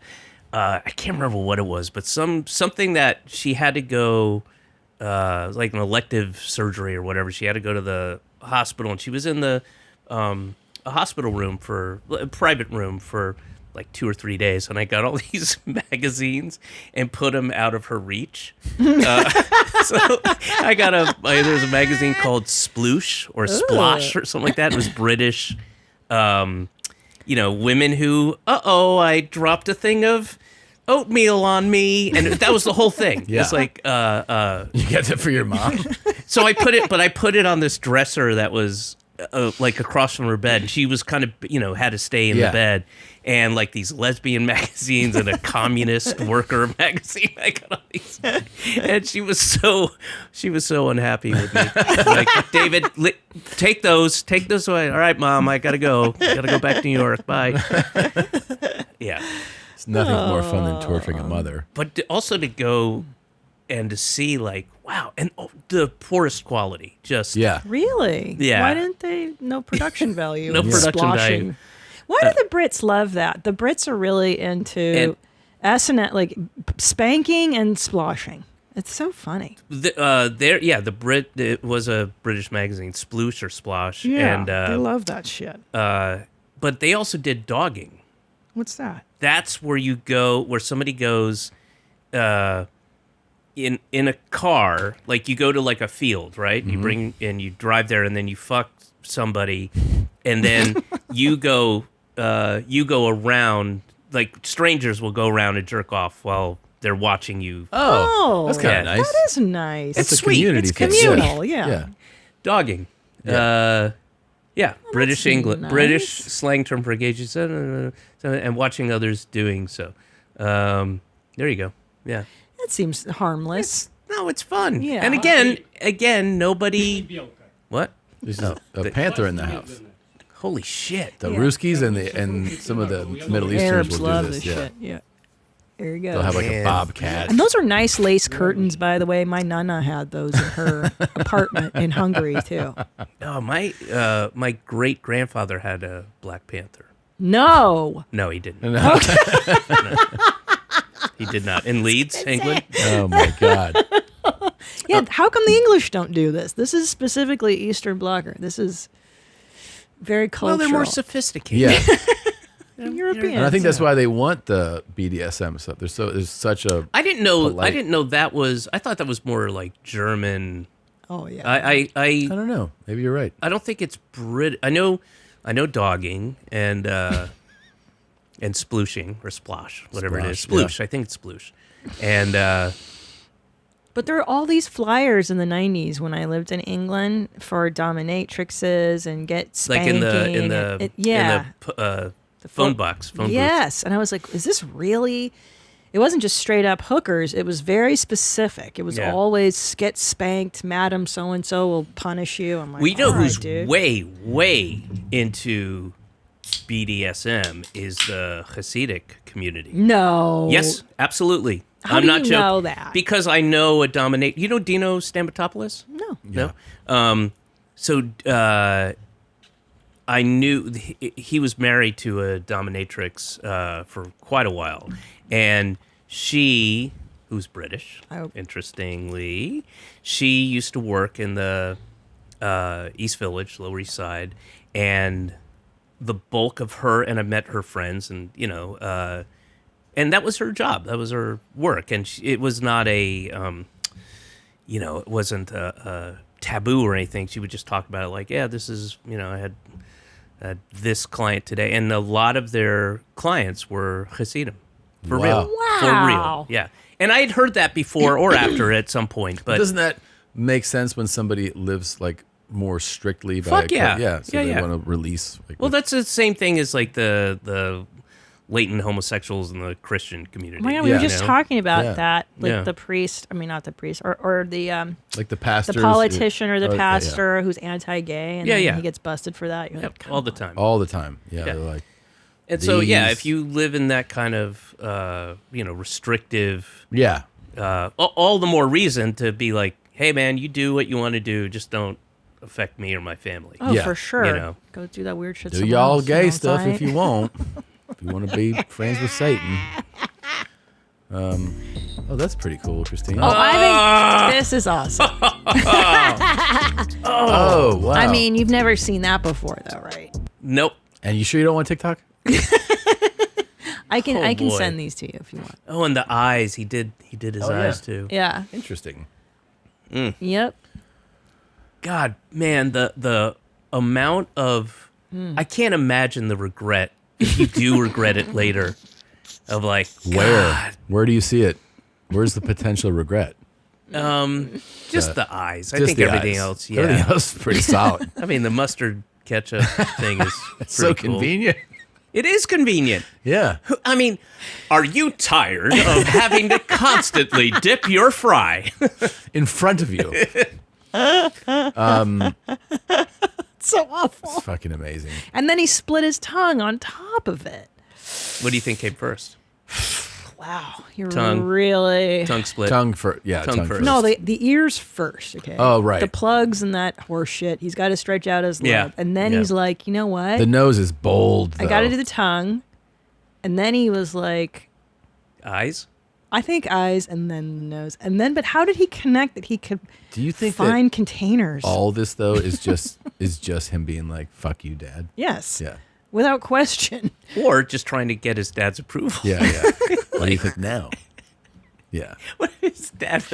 can't remember what it was, but something that she had to go like an elective surgery or whatever. She had to go to the hospital, and she was in the a hospital room a private room for like 2 or 3 days, and I got all these magazines and put them out of her reach. So I got there's a magazine called Sploosh or Splosh or something like that. It was British, women who, I dropped a thing of oatmeal on me, and that was the whole thing. Yeah. It's like you get it for your mom. So I put it on this dresser that was like across from her bed, and she was kind of had to stay in the bed, and like these lesbian magazines and a communist worker magazine. I got all these, and she was so unhappy with me. Like, David, take those away. All right, Mom, I gotta go back to New York. Bye. Yeah. It's nothing more fun than torturing a mother. But also to go and to see, like, wow, and the poorest quality. Just Really? Yeah. Why didn't they? No production value. No production Sploshing. value. Why do the Brits love that? The Brits are really into S&M, like spanking and sploshing. It's so funny. It was a British magazine, Sploosh or Splosh. Yeah, and, they love that shit. But they also did dogging. What's that? That's where you go, where somebody goes in a car, like you go to like a field, right? Mm-hmm. You drive there, and then you fuck somebody, and then you go around, like strangers will go around and jerk off while they're watching you. Oh, that's kind of nice. That is nice. It's a sweet. community It's thing. communal, yeah. Dogging. British English, nice. British slang term for engaging, and watching others doing so. There you go. Yeah. That seems harmless. It's fun. Yeah. And again, nobody. What? There's a panther in the house. Holy shit! The Ruskies and some of the Middle Easterns Arabs will love do this. this shit. Yeah. There you go. They'll have like a bobcat. And those are nice lace curtains, by the way. My nana had those in her apartment in Hungary too. Oh, my great grandfather had a Black Panther. No. No, he didn't. No. Okay. No. He did not. In Leeds, England. Oh my God. Yeah, how come the English don't do this? This is specifically Eastern Blocker. This is very cultural. Well, they're more sophisticated. Yeah. Europeans. And I think that's why they want the BDSM stuff. There's such a. I didn't know that was. I thought that was more like German. Oh yeah. I don't know. Maybe you're right. I don't think it's Brit. I know dogging and splooshing or splosh, whatever it is. Sploosh. Yeah. I think it's sploosh. And but there are all these flyers in the 90s when I lived in England for dominatrixes and get spanking. Like in the phone box. Phone yes. booth. And I was like, is this really? It wasn't just straight up hookers. It was very specific. It was always get spanked, madam so-and-so will punish you. I'm like, we know all right, who's dude. way into BDSM is the Hasidic community. No. Yes, absolutely. How I'm do not you joking. know that? Because I know a dominate. You know Dino Stamatopoulos? No. No. So I knew he was married to a dominatrix for quite a while, and she, who's British, interestingly, she used to work in the East Village, Lower East Side, and the bulk of her, and I met her friends, and and that was her job, that was her work, and it was not a, it wasn't a taboo or anything. She would just talk about it like, yeah, this is, I had this client today, and a lot of their clients were Hasidim. For real. Wow. For real. Yeah. And I had heard that before or after at some point. But doesn't that make sense when somebody lives like more strictly by Fuck yeah. So Yeah, they yeah. want to release. Well, that's the same thing as like the latent homosexuals in the Christian community. Oh my God, we were just talking about Yeah. that, like Yeah. the priest. I mean, not the priest, or the like the pastor, the politician or the yeah. pastor who's anti-gay, and Yeah, then yeah. he gets busted for that. You're like, all the time. All the time. Yeah, they're like. And so, yeah, these- if you live in that kind of, restrictive, Yeah. All the more reason to be like, hey, man, you do what you want to do, just don't affect me or my family. oh, for sure. You know, Go do that weird shit. Do somewhere y'all else, gay you know stuff what I'm if you saying? want. If you want to be friends with Satan. Oh, that's pretty cool, Christina. Oh, I think this is awesome. Oh, wow. I mean, you've never seen that before, though, right? Nope. And you sure you don't want TikTok? I can boy. send these to you if you want. Oh, and the eyes. He did his eyes too. Yeah. Interesting. Yep. God, man, the amount of I can't imagine the regret if you do regret it later. Of like, Where do you see it? Where's the potential regret? just the eyes. I just think the everything eyes. else, yeah. Everything else is pretty solid. I mean, the mustard ketchup thing is It's so pretty cool. convenient. It is convenient. Yeah. I mean, are you tired of having to constantly dip your fry in front of you? So awful. It's fucking amazing. And then he split his tongue on top of it. What do you think came first? Wow, you're Tongue. really Tongue split. Tongue first. Yeah, tongue first. No, the ears first. Okay. Oh, right. The plugs and that horse shit. He's got to stretch out his Yeah. lip, and then Yeah. he's like, you know what? The nose is bold. I got to though. do the tongue, and then he was like, eyes. I think eyes, and then the nose, and then. But how did he connect that he could? Do you think find that containers? all this though is just him being like, "Fuck you, Dad." Yes. Yeah. Without question. Or just trying to get his dad's approval. Yeah. Yeah. What do you think now? Yeah. What if his dad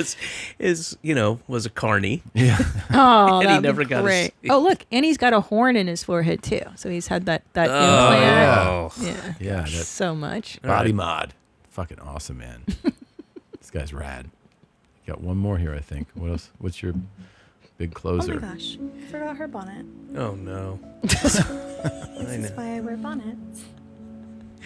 was a carny? Yeah. Oh, and he that'd never be got great. his. Oh, look, and he's got a horn in his forehead too. So he's had that Oh, implant. yeah. Yeah. That's So much. body mod. Fucking awesome, man. This guy's rad. Got one more here, I think. What else? What's your big closer? Oh my gosh, I forgot her bonnet. Oh no. This is why I wear bonnets.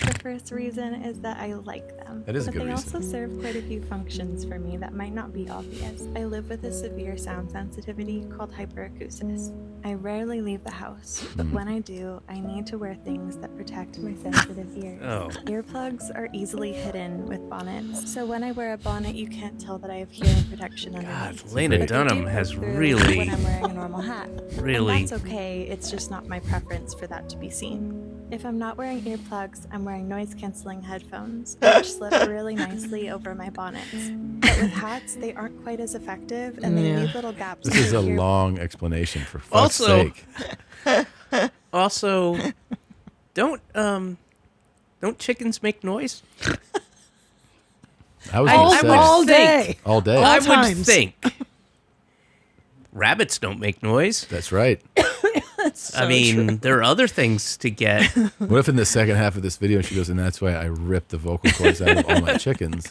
The first reason is that I like them. That is a but good they reason. also serve quite a few functions for me that might not be obvious. I live with a severe sound sensitivity called hyperacusis. I rarely leave the house, but when I do, I need to wear things that protect my sensitive ears. Oh. Earplugs are easily hidden with bonnets, so when I wear a bonnet, you can't tell that I have hearing protection underneath. Lena But they Dunham do has go through really- when I'm wearing a normal hat. Really- And that's okay. It's just not my preference for that to be seen. If I'm not wearing earplugs, I'm wearing noise-canceling headphones, which slip really nicely over my bonnets. But with hats, they aren't quite as effective, and they Yeah. leave little gaps. This is a in your long explanation for fuck's Also, sake. also, don't chickens make noise? I was I gonna would say. all think- day. All day. I All would times. think. Rabbits don't make noise. That's right. I mean, there are other things to get. What if in the second half of this video she goes, and that's why I ripped the vocal cords out of all my chickens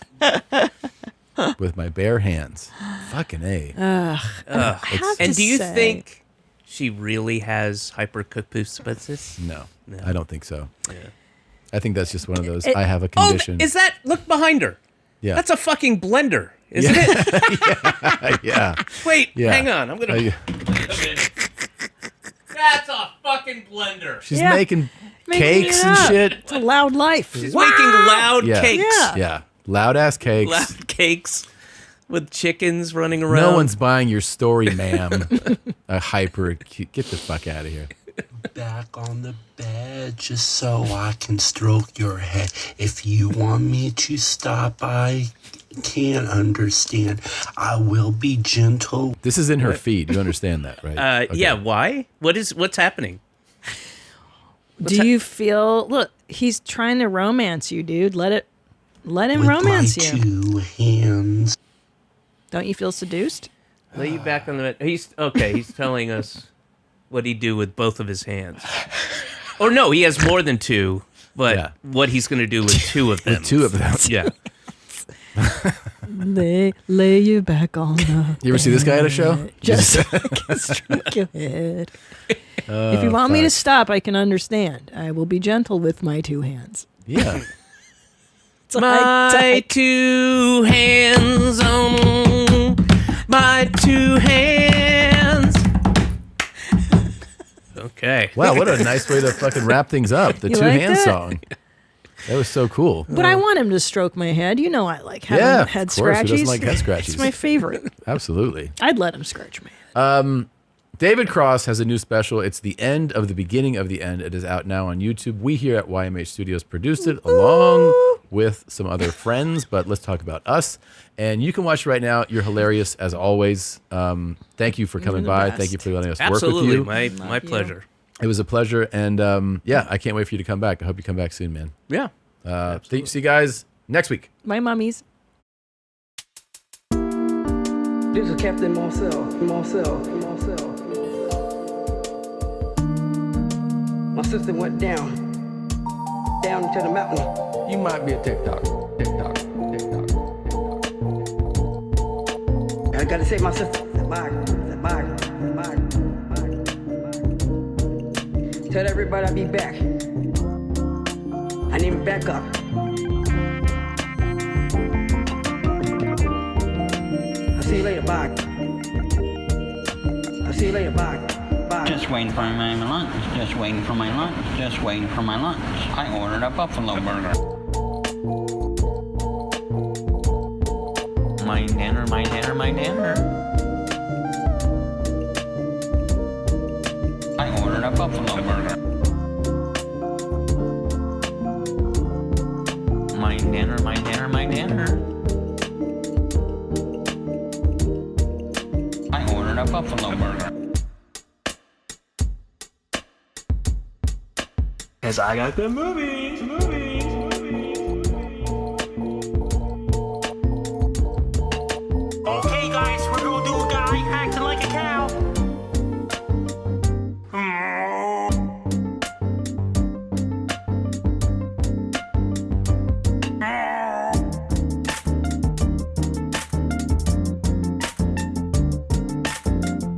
with my bare hands. Fucking A. I have And to do you say- think she really has hyperacusis? No, I don't think so. Yeah. I think that's just one of those. It- I have a condition. Oh, is that? Look behind her. Yeah. That's a fucking blender, isn't it? Yeah. Wait, Yeah. hang on. I'm gonna Uh, come in. That's a fucking blender. She's making cakes it and up. shit. It's a loud life. She's making loud Yeah. cakes. Yeah. Loud ass cakes. Loud cakes with chickens running around. No one's buying your story, ma'am. A hyper. Get the fuck out of here. Back on the bed just so I can stroke your head. If you want me to stop, I can't understand. I will be gentle. This is in her feed. You understand that, right? Okay. Yeah. Why? What's happening? Do you feel? Look, he's trying to romance you, dude. Let him With romance my you. 2 hands. Don't you feel seduced? Lay you back on the bed. He's telling us what he'd do with both of his hands. Or no, he has more than 2. But what he's going to do with 2 of them. With 2 of them. Yeah. They lay you back on the You ever see this guy at a show? Just stroke your head. If you want me to stop, I can understand. I will be gentle with my two hands. Yeah. It's my two hands on my two hands. Okay. Wow, what a nice way to fucking wrap things up. The You two like hand that? song. That was so cool. But I want him to stroke my head. You know I like having head of course. scratchies. Who doesn't like head scratchies? It's my favorite. Absolutely. I'd let him scratch my head. David Cross has a new special. It's the end of the beginning of the end. It is out now on YouTube. We here at YMH Studios produced it along with some other friends, but let's talk about us. And you can watch it right now. You're hilarious as always. Thank you for coming by. Thank you for letting us work with you. My pleasure. It was a pleasure. And yeah, I can't wait for you to come back. I hope you come back soon, man. Yeah. See you guys next week. My mummies. This is Captain Marcel. My sister went down into the mountain. You might be a TikTok. I gotta save my sister. Bye. Tell everybody I'll be back. I need to back up. I'll see you later. Bye. I'll see you later. Bye. Just waiting for my lunch. Just waiting for my lunch. I ordered a buffalo burger. My dinner. I ordered a buffalo burger. My dinner. I ordered a buffalo burger. 'Cause I got the movies. Okay, guys, we're gonna do a guy acting like a cow.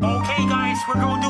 Okay, guys, we're gonna do